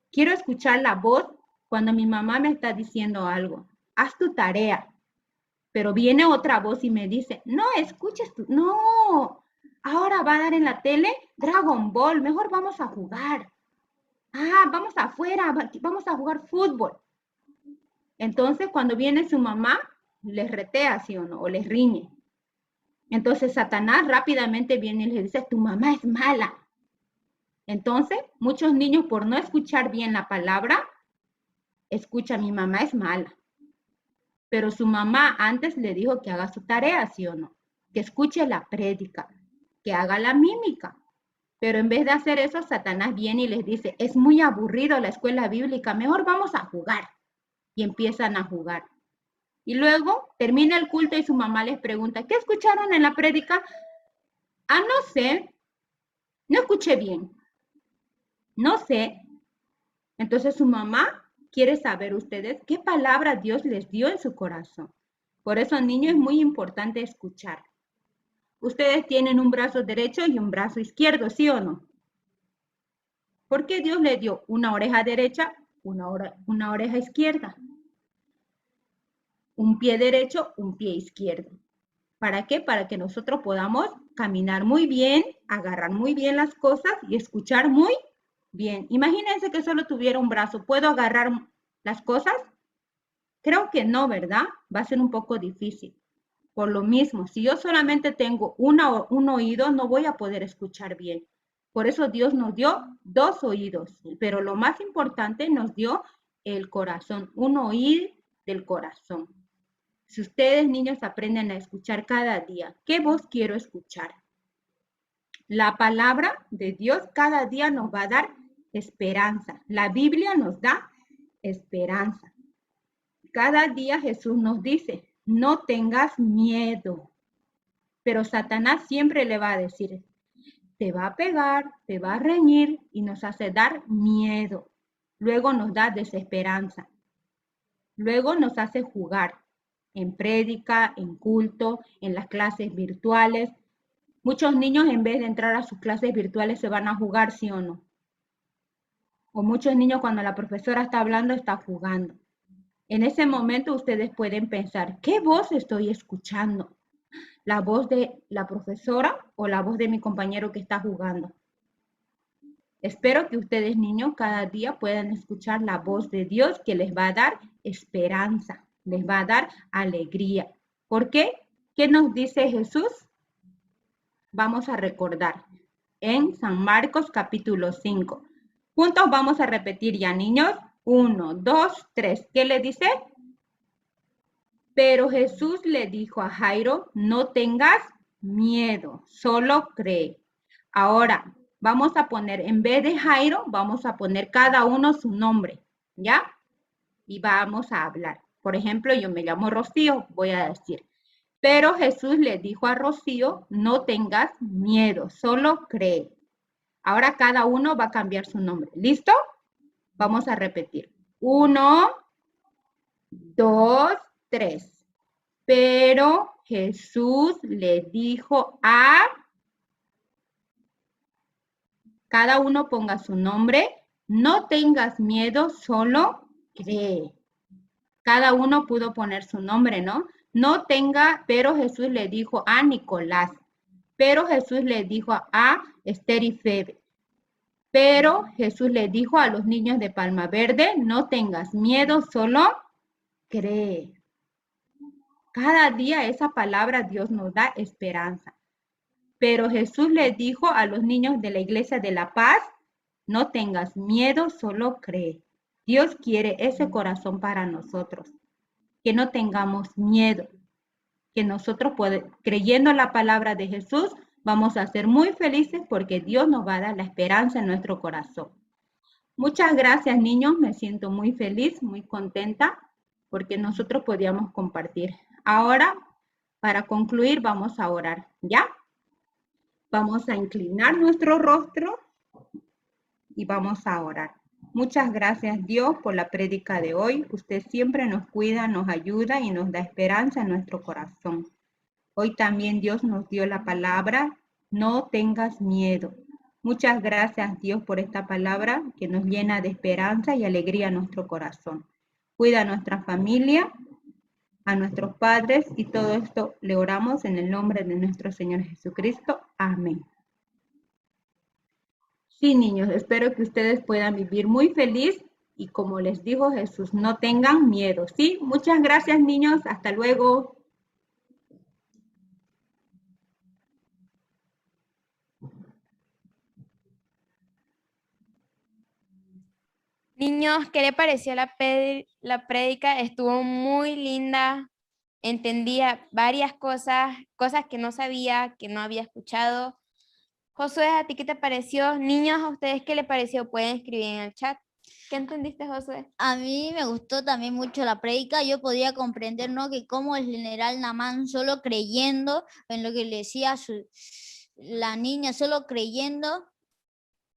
Quiero escuchar la voz cuando mi mamá me está diciendo algo. Haz tu tarea. Pero viene otra voz y me dice, no, escuches tú. No, ahora va a dar en la tele Dragon Ball. Mejor vamos a jugar. Vamos afuera, vamos a jugar fútbol. Entonces, cuando viene su mamá, les retea, ¿sí o no? O les riñe. Entonces, Satanás rápidamente viene y les dice, tu mamá es mala. Entonces, muchos niños, por no escuchar bien la palabra, escuchan, mi mamá es mala. Pero su mamá antes le dijo que haga su tarea, ¿sí o no? Que escuche la prédica, que haga la mímica. Pero en vez de hacer eso, Satanás viene y les dice, es muy aburrido la escuela bíblica, mejor vamos a jugar. Y empiezan a jugar. Y luego termina el culto y su mamá les pregunta, ¿qué escucharon en la prédica? No sé, no escuché bien. No sé. Entonces su mamá quiere saber ustedes qué palabra Dios les dio en su corazón. Por eso, niños, es muy importante escuchar. Ustedes tienen un brazo derecho y un brazo izquierdo, ¿sí o no? ¿Por qué Dios le dio una oreja derecha, una oreja izquierda? Un pie derecho, un pie izquierdo. ¿Para qué? Para que nosotros podamos caminar muy bien, agarrar muy bien las cosas y escuchar muy bien. Imagínense que solo tuviera un brazo. ¿Puedo agarrar las cosas? Creo que no, ¿verdad? Va a ser un poco difícil. Por lo mismo, si yo solamente tengo un oído, no voy a poder escuchar bien. Por eso Dios nos dio 2 oídos, pero lo más importante nos dio el corazón, un oído del corazón. Si ustedes, niños, aprenden a escuchar cada día, ¿qué voz quiero escuchar? La palabra de Dios cada día nos va a dar esperanza. La Biblia nos da esperanza. Cada día Jesús nos dice, no tengas miedo. Pero Satanás siempre le va a decir, te va a pegar, te va a reñir y nos hace dar miedo. Luego nos da desesperanza. Luego nos hace jugar en prédica, en culto, en las clases virtuales. Muchos niños en vez de entrar a sus clases virtuales se van a jugar, ¿sí o no? O muchos niños cuando la profesora está hablando está jugando. En ese momento ustedes pueden pensar, ¿qué voz estoy escuchando? ¿La voz de la profesora o la voz de mi compañero que está jugando? Espero que ustedes, niños, cada día puedan escuchar la voz de Dios que les va a dar esperanza, les va a dar alegría. ¿Por qué? ¿Qué nos dice Jesús? Vamos a recordar en San Marcos capítulo 5. Juntos vamos a repetir ya, niños. 1, 2, 3. ¿Qué le dice? Pero Jesús le dijo a Jairo, no tengas miedo, solo cree. Ahora, vamos a poner, en vez de Jairo, vamos a poner cada uno su nombre, ¿ya? Y vamos a hablar. Por ejemplo, yo me llamo Rocío, voy a decir. Pero Jesús le dijo a Rocío, no tengas miedo, solo cree. Ahora cada uno va a cambiar su nombre. ¿Listo? Vamos a repetir. 1, 2, 3. Pero Jesús le dijo a... Cada uno ponga su nombre. No tengas miedo, solo cree. Cada uno pudo poner su nombre, ¿no? No tenga, pero Jesús le dijo a Nicolás. Pero Jesús le dijo a Esther y Febe. Pero Jesús le dijo a los niños de Palma Verde, no tengas miedo, solo cree. Cada día esa palabra Dios nos da esperanza. Pero Jesús le dijo a los niños de la Iglesia de la Paz, no tengas miedo, solo cree. Dios quiere ese corazón para nosotros. Que no tengamos miedo. Que nosotros, creyendo la palabra de Jesús, vamos a ser muy felices porque Dios nos va a dar la esperanza en nuestro corazón. Muchas gracias, niños. Me siento muy feliz, muy contenta porque nosotros podíamos compartir. Ahora, para concluir, vamos a orar, ¿ya? Vamos a inclinar nuestro rostro y vamos a orar. Muchas gracias, Dios, por la prédica de hoy. Usted siempre nos cuida, nos ayuda y nos da esperanza en nuestro corazón. Hoy también Dios nos dio la palabra, no tengas miedo. Muchas gracias, Dios, por esta palabra que nos llena de esperanza y alegría a nuestro corazón. Cuida a nuestra familia, a nuestros padres y todo esto le oramos en el nombre de nuestro Señor Jesucristo. Amén. Sí, niños, espero que ustedes puedan vivir muy feliz y como les dijo Jesús, no tengan miedo, ¿sí? Muchas gracias, niños. Hasta luego. Niños, ¿qué le pareció la prédica? Estuvo muy linda. Entendía varias cosas que no sabía, que no había escuchado. Josué, ¿a ti qué te pareció? Niños, ¿a ustedes qué les pareció? Pueden escribir en el chat. ¿Qué entendiste, Josué? A mí me gustó también mucho la prédica. Yo podía comprender, ¿no?, que como el general Naamán, solo creyendo en lo que le decía la niña, solo creyendo,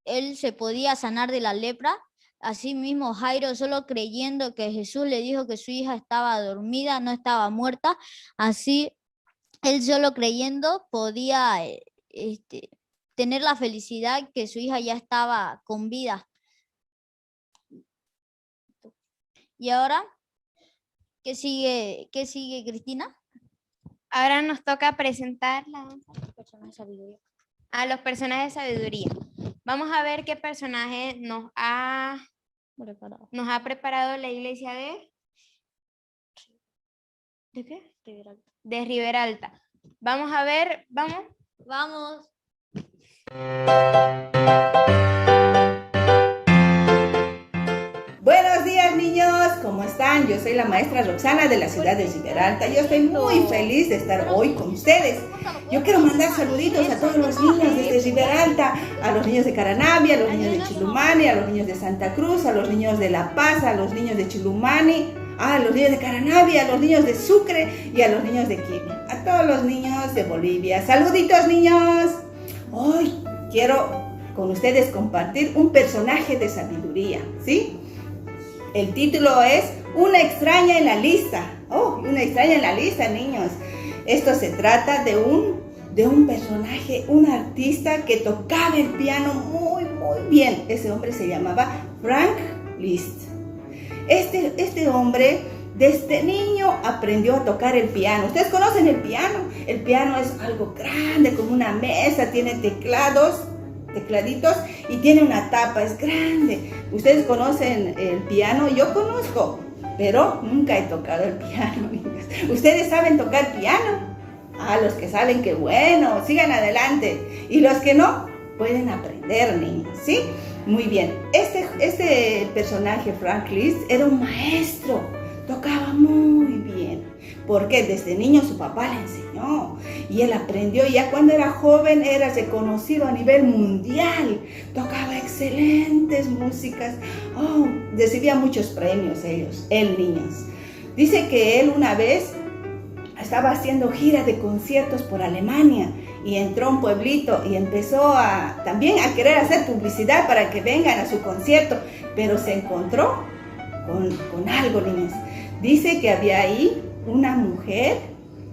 él se podía sanar de la lepra. Asimismo, Jairo, solo creyendo que Jesús le dijo que su hija estaba dormida, no estaba muerta. Así, él solo creyendo podía tener la felicidad que su hija ya estaba con vida. ¿Y ahora qué sigue, Cristina? Ahora nos toca presentar a los personajes de sabiduría. Vamos a ver qué personaje nos ha preparado la iglesia de qué? De Riberalta. Vamos a ver, vamos. Buenos días, niños, ¿cómo están? Yo soy la maestra Roxana de la ciudad de Riberalta. Yo estoy muy feliz de estar hoy con ustedes. Yo quiero mandar saluditos a todos los niños de Riberalta, a los niños de Caranabí, a los niños de Chilumani, a los niños de Santa Cruz, a los niños de La Paz, a los niños de Chilumani, a los niños de Caranabí, a los niños de Sucre y a los niños de Quimi. A todos los niños de Bolivia. Saluditos, niños. Hoy quiero con ustedes compartir un personaje de sabiduría, ¿sí? El título es Una extraña en la lista. Oh, una extraña en la lista, niños. Esto se trata de un personaje, un artista que tocaba el piano muy, muy bien. Ese hombre se llamaba Frank Liszt. Este hombre desde niño aprendió a tocar el piano. ¿Ustedes conocen el piano? El piano es algo grande, como una mesa, tiene teclados. tecladitos y tiene una tapa, es grande. Ustedes conocen el piano, yo conozco, pero nunca he tocado el piano, niños. ¿Ustedes saben tocar piano? Ah, los que saben, qué bueno, sigan adelante. Y los que no, pueden aprender, niños, ¿sí? Muy bien. Este personaje, Frank Liszt, era un maestro, tocaba muy bien, porque desde niño su papá le enseñó y él aprendió. Ya cuando era joven era reconocido a nivel mundial, tocaba excelentes músicas, recibía muchos premios él, niños. Dice que él una vez estaba haciendo gira de conciertos por Alemania y entró a un pueblito y empezó también a querer hacer publicidad para que vengan a su concierto, pero se encontró con algo, niños. Dice que había ahí una mujer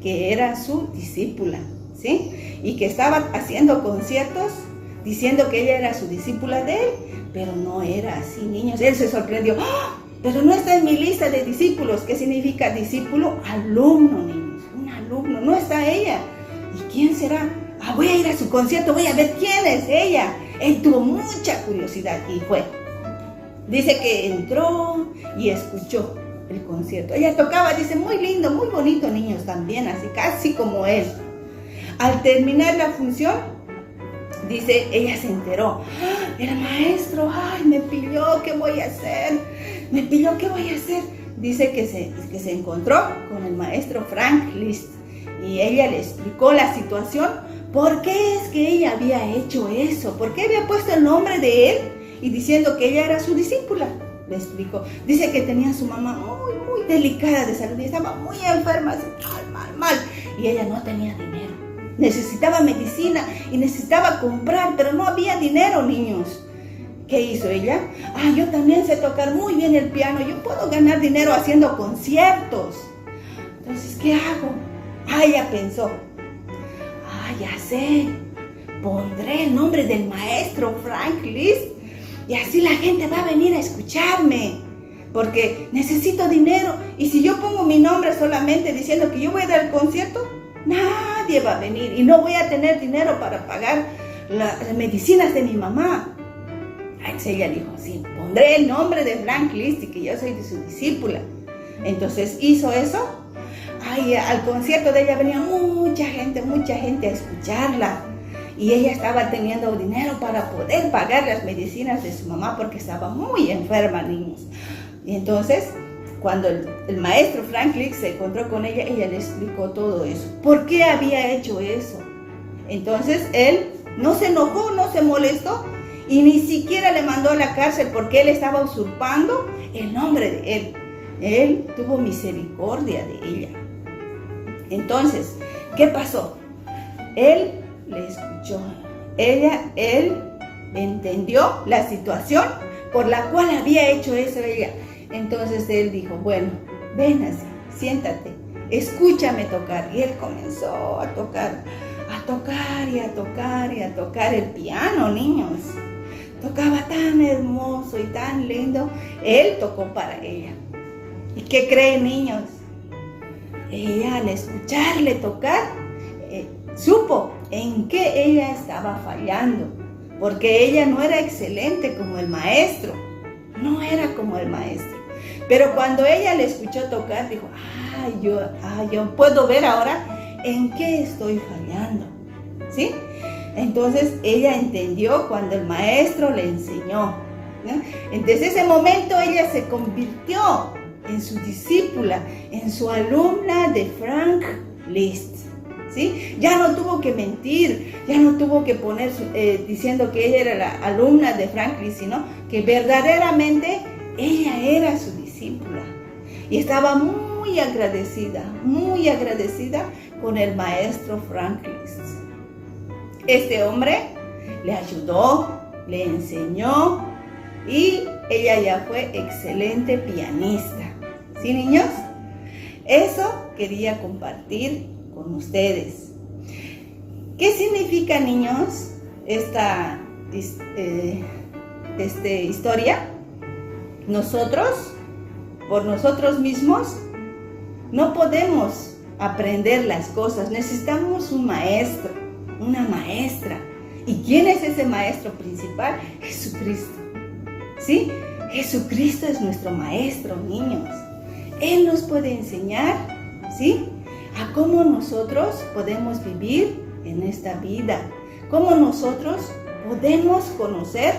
que era su discípula, ¿sí? Y que estaba haciendo conciertos diciendo que ella era su discípula de él, pero no era así, niños. Él se sorprendió. ¡Ah! Pero no está en mi lista de discípulos. ¿Qué significa discípulo? Alumno, niños. Un alumno. No está ella. ¿Y quién será? Voy a ir a su concierto, voy a ver quién es ella. Él tuvo mucha curiosidad y fue. Dice que entró y escuchó el concierto. Ella tocaba, dice, muy lindo, muy bonito, niños, también, así, casi como él. Al terminar la función, dice, ella se enteró. El maestro, me pilló, ¿qué voy a hacer? Me pilló, ¿qué voy a hacer? Dice que se encontró con el maestro Frank Liszt y ella le explicó la situación, por qué es que ella había hecho eso, por qué había puesto el nombre de él y diciendo que ella era su discípula. Le explicó. Dice que tenía a su mamá muy delicada de salud y estaba muy enferma, mal. Y ella no tenía dinero. Necesitaba medicina y necesitaba comprar, pero no había dinero, niños. ¿Qué hizo ella? Yo también sé tocar muy bien el piano, yo puedo ganar dinero haciendo conciertos. Entonces, ¿qué hago? Ella pensó, ya sé, pondré el nombre del maestro Frank Liszt y así la gente va a venir a escucharme, porque necesito dinero. Y si yo pongo mi nombre solamente diciendo que yo voy a dar el concierto, nadie va a venir y no voy a tener dinero para pagar las medicinas de mi mamá. Entonces ella dijo, sí, pondré el nombre de Frank Liszt y que yo soy de su discípula. Entonces hizo eso. Al concierto de ella venía mucha gente a escucharla. Y ella estaba teniendo dinero para poder pagar las medicinas de su mamá porque estaba muy enferma, niños. Y entonces, cuando el maestro Frank Liszt se encontró con ella, ella le explicó todo eso. ¿Por qué había hecho eso? Entonces, él no se enojó, no se molestó y ni siquiera le mandó a la cárcel porque él estaba usurpando el nombre de él. Él tuvo misericordia de ella. Entonces, ¿qué pasó? Él le escuchó. Él entendió la situación por la cual había hecho eso ella. Entonces él dijo, bueno, ven así, siéntate, escúchame tocar. Y él comenzó a tocar el piano, niños. Tocaba tan hermoso y tan lindo. Él tocó para ella. ¿Y qué creen, niños? Ella, al escucharle tocar, supo en qué ella estaba fallando, porque ella no era excelente como el maestro, no era como el maestro. Pero cuando ella le escuchó tocar, dijo, yo puedo ver ahora en qué estoy fallando, ¿sí? Entonces ella entendió cuando el maestro le enseñó, ¿no? Desde ese momento ella se convirtió en su discípula, en su alumna de Frank Liszt, ¿sí? Ya no tuvo que mentir, ya no tuvo que poner diciendo que ella era la alumna de Frank Liszt, sino que verdaderamente ella era su discípula y estaba muy agradecida con el maestro Frank Liszt. Este hombre le ayudó, le enseñó y ella ya fue excelente pianista. ¿Sí, niños? Eso quería compartir con ustedes. ¿Qué significa, niños, esta historia? Nosotros, por nosotros mismos, no podemos aprender las cosas. Necesitamos un maestro, una maestra. ¿Y quién es ese maestro principal? Jesucristo. ¿Sí? Jesucristo es nuestro maestro, niños. Él nos puede enseñar, ¿sí?, a cómo nosotros podemos vivir en esta vida, cómo nosotros podemos conocer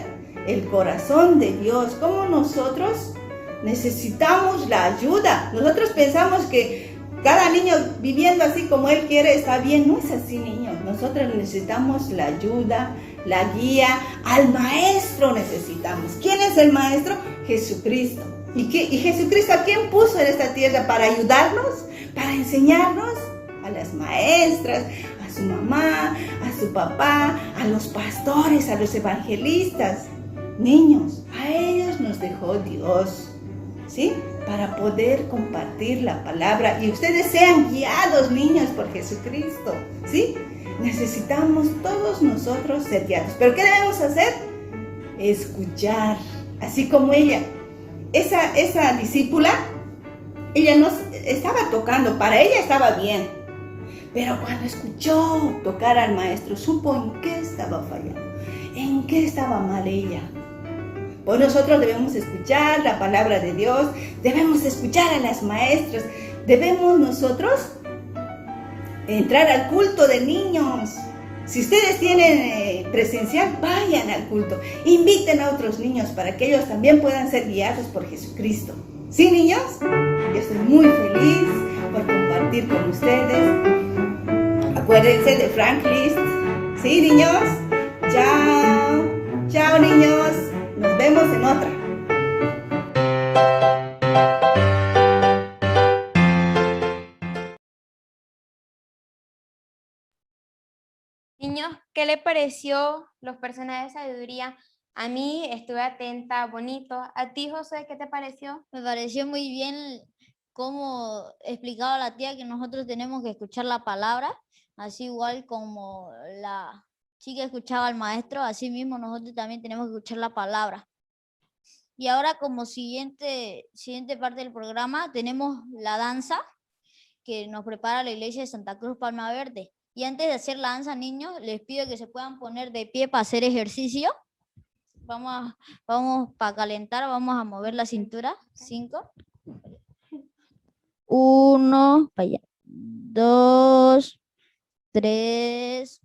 el corazón de Dios, cómo nosotros necesitamos la ayuda. Nosotros pensamos que cada niño viviendo así como él quiere está bien. No es así, niños. Nosotros necesitamos la ayuda, la guía. Al maestro necesitamos. ¿Quién es el maestro? Jesucristo. ¿Y Jesucristo a quién puso en esta tierra para ayudarnos? Para enseñarnos. A las maestras, a su mamá, a su papá, a los pastores, a los evangelistas. Niños, a ellos nos dejó Dios, ¿sí?, para poder compartir la palabra. Y ustedes sean guiados, niños, por Jesucristo, ¿sí? Necesitamos todos nosotros ser guiados. ¿Pero qué debemos hacer? Escuchar, así como ella. Esa discípula, ella no estaba tocando, para ella estaba bien. Pero cuando escuchó tocar al maestro, supo en qué estaba fallando, en qué estaba mal ella. Pues nosotros debemos escuchar la palabra de Dios, debemos escuchar a las maestras, debemos nosotros entrar al culto de niños. Si ustedes tienen presencial, vayan al culto, inviten a otros niños para que ellos también puedan ser guiados por Jesucristo. ¿Sí, niños? Yo estoy muy feliz por compartir con ustedes. Acuérdense de Frank Liszt. ¿Sí, niños? Chao. Chao, niños. Nos vemos en otra. Niños, ¿qué le pareció los personajes de sabiduría? A mí estuve atenta, bonito. ¿A ti, José, qué te pareció? Me pareció muy bien cómo explicaba la tía que nosotros tenemos que escuchar la palabra, así igual como la chica escuchaba al maestro, así mismo nosotros también tenemos que escuchar la palabra. Y ahora como siguiente parte del programa tenemos la danza que nos prepara la iglesia de Santa Cruz Palma Verde. Y antes de hacer la danza, niños, les pido que se puedan poner de pie para hacer ejercicio. Vamos para calentar, vamos a mover la cintura. 5. 1, para allá. 2, 3,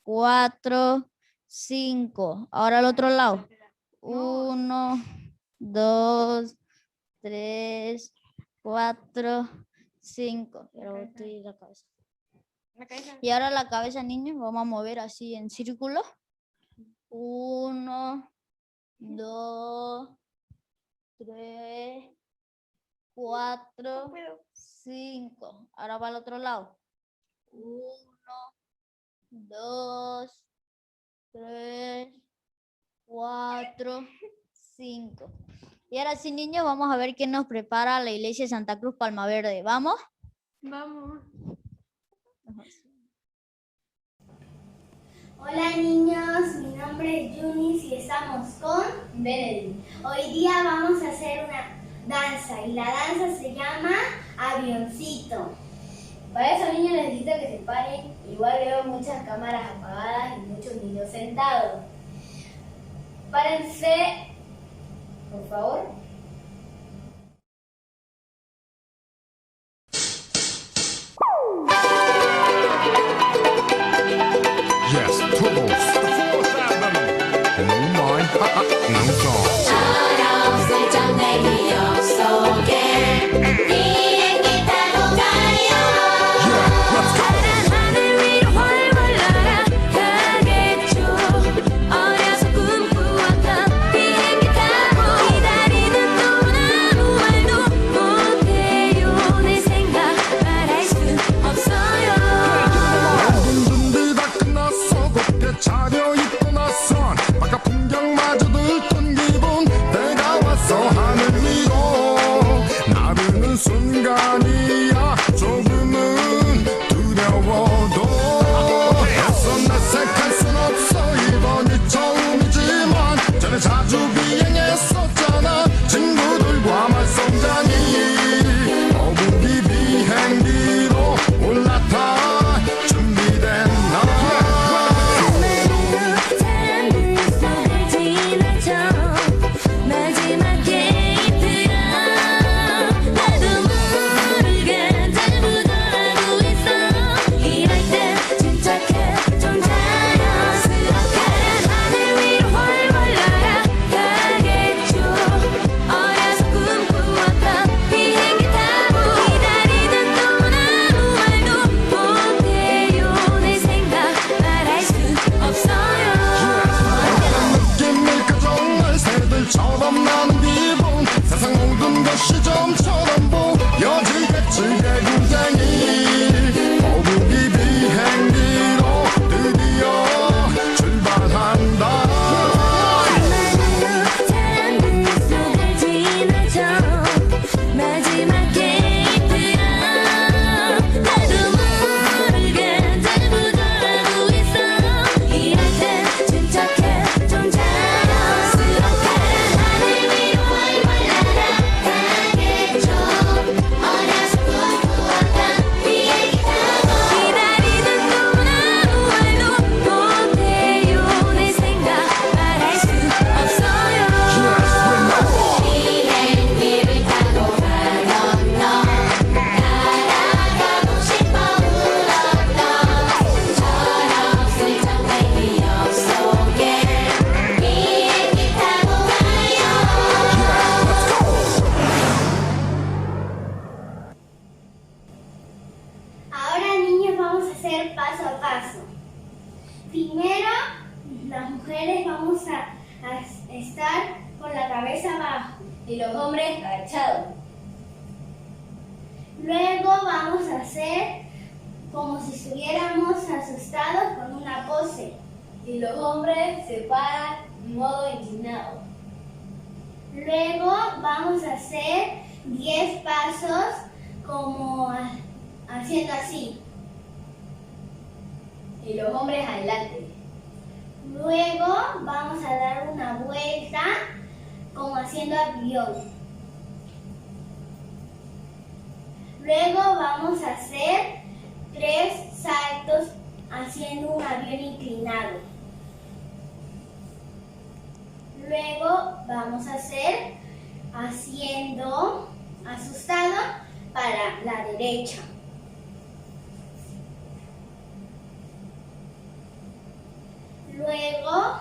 4, 5. Ahora al otro lado. 1, 2, 3, 4, 5. Y ahora la cabeza, niños, vamos a mover así en círculo. 1, 2, 3, 4, 5. Ahora va al otro lado. 1, 2, 3, 4, 5. Y ahora sí, niños, vamos a ver qué nos prepara la iglesia de Santa Cruz Palma Verde. ¿Vamos? Vamos. Hola niños, mi nombre es Yunis y estamos con Benedict. Hoy día vamos a hacer una danza y la danza se llama avioncito. Para eso, niños, necesito que se paren. Igual veo muchas cámaras apagadas y muchos niños sentados. Párense, por favor. Yes, Turbos, the fourth album. No mind, no song. Yeah, let's go. 차려입고 나선 바깥 풍경마저 들뜬 기분 내가 왔어 하늘 위로 나르는 순간이야 조금은 두려워도 애써 내색할 순 없어 이번이 처음이지만 전에 자주 비행했었잖아 친구들과 말썽장이 거북이 비행기로 올라타 준비된 나 Primero, las mujeres vamos a estar con la cabeza abajo y los hombres agachados. Luego vamos a hacer como si estuviéramos asustados con una pose. Y los hombres se paran en modo inclinado. Luego vamos a hacer 10 pasos como haciendo así. Y los hombres adelante. Luego vamos a dar una vuelta como haciendo avión. Luego vamos a hacer 3 saltos haciendo un avión inclinado. Luego vamos a hacer haciendo asustado para la derecha. Luego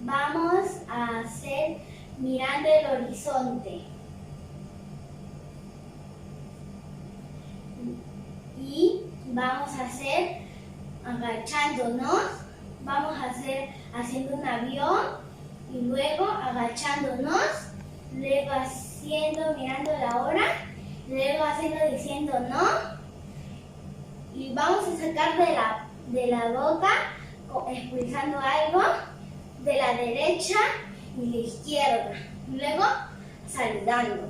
vamos a hacer mirando el horizonte. Y vamos a hacer agachándonos, vamos a hacer haciendo un avión y luego agachándonos, luego haciendo mirando la hora, luego haciendo diciendo no y vamos a sacar de la boca expulsando algo de la derecha y la izquierda, luego saludando.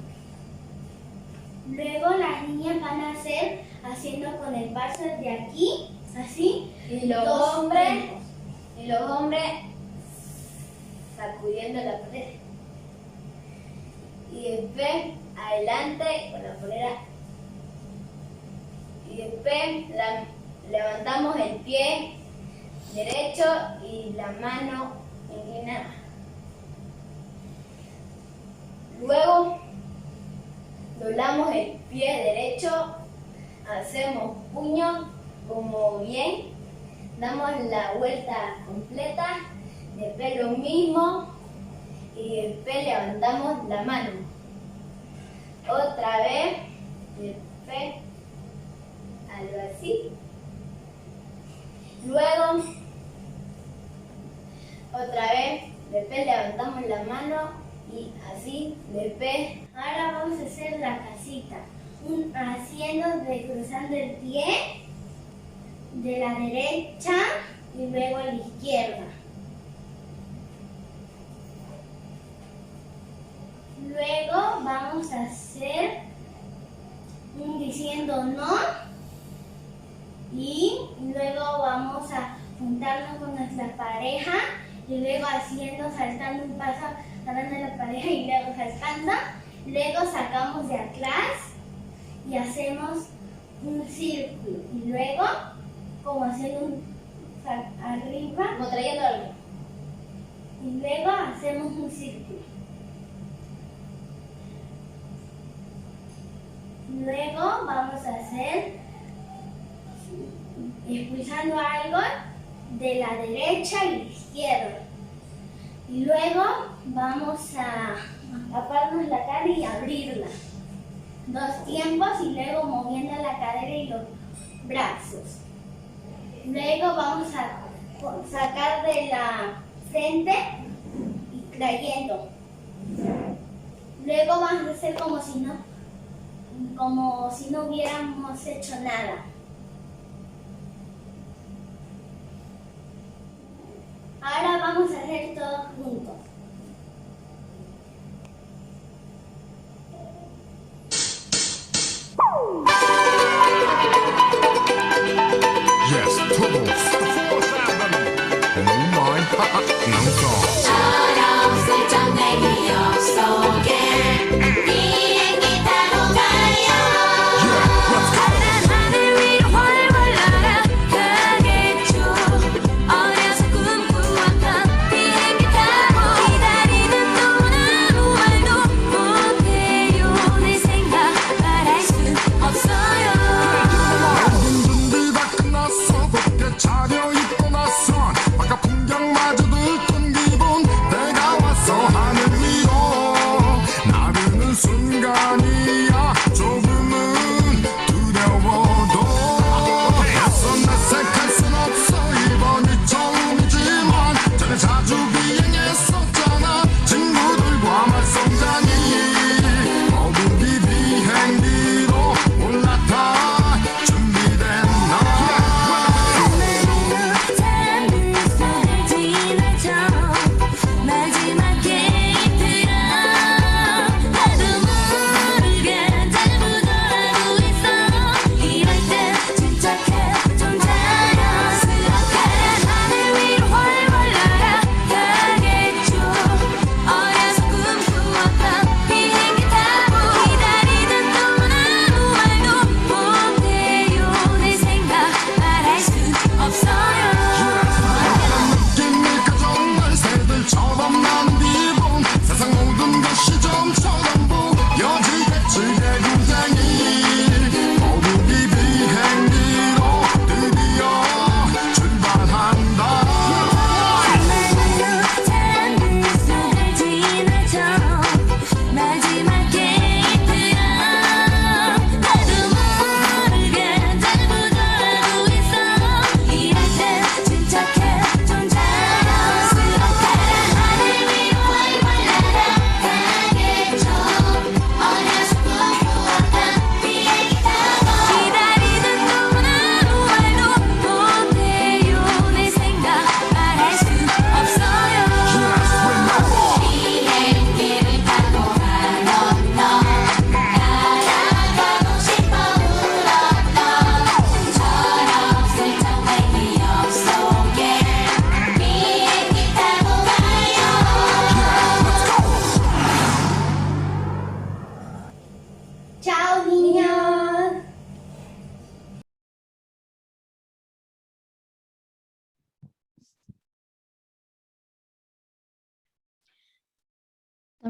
Luego las niñas van a hacer haciendo con el paso de aquí, así, y los hombres sacudiendo la polera. Y después adelante con la polera. Y después levantamos el pie derecho y la mano inclinada. Luego doblamos el pie derecho, hacemos puño como bien, damos la vuelta completa, después lo mismo y después levantamos la mano. Otra vez, después algo así. Luego, otra vez, después levantamos la mano y así, después. Ahora vamos a hacer la casita, cruzando el pie de la derecha y luego a la izquierda. Luego vamos a hacer diciendo no y luego vamos a juntarnos con nuestra pareja y luego saltando un paso agarrando a la pareja y luego saltando. Luego sacamos de atrás y hacemos un círculo y luego como haciendo arriba, como trayendo algo. Y luego hacemos un círculo. Luego vamos a hacer expulsando algo de la derecha y la izquierda. Y luego vamos a taparnos la cara y abrirla. 2 tiempos y luego moviendo la cadera y los brazos. Luego vamos a sacar de la frente y trayendo. Luego vamos a hacer como si no hubiéramos hecho nada. Ahora vamos a hacer todo juntos. Yes, troubles. The fourth album. No mind, no song. 어려서 꿈꾸었던 비행기 타고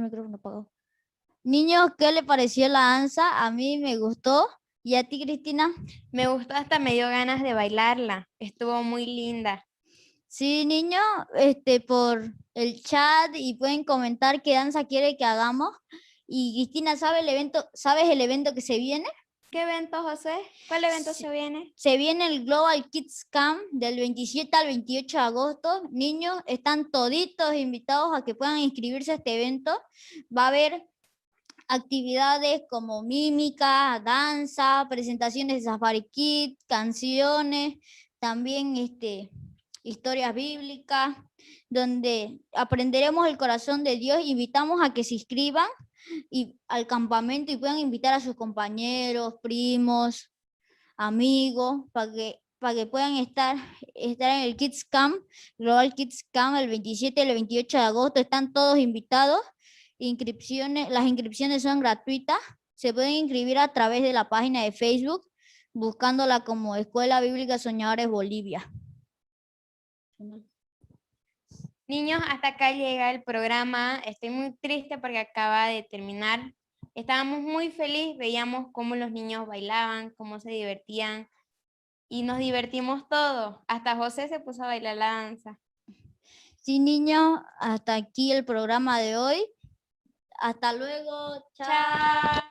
micrófono apagado. Niños, ¿qué le pareció la danza? A mí me gustó. ¿Y a ti, Cristina? Me gustó, hasta me dio ganas de bailarla. Estuvo muy linda. Sí, niños, por el chat y pueden comentar qué danza quiere que hagamos. Y Cristina, ¿sabes el evento que se viene? ¿Qué evento, José? ¿Cuál evento se viene? Se viene el Global Kids Camp del 27 al 28 de agosto. Niños, están toditos invitados a que puedan inscribirse a este evento. Va a haber actividades como mímica, danza, presentaciones de Safari Kids, canciones, también historias bíblicas, donde aprenderemos el corazón de Dios. Invitamos a que se inscriban al campamento y puedan invitar a sus compañeros, primos, amigos, para que puedan estar en el Kids Camp, Global Kids Camp, el 27 y el 28 de agosto. Están todos invitados. Las inscripciones son gratuitas. Se pueden inscribir a través de la página de Facebook, buscándola como Escuela Bíblica Soñadores Bolivia. Niños, hasta acá llega el programa. Estoy muy triste porque acaba de terminar. Estábamos muy felices, veíamos cómo los niños bailaban, cómo se divertían y nos divertimos todos. Hasta José se puso a bailar la danza. Sí, niños, hasta aquí el programa de hoy. Hasta luego. Chao.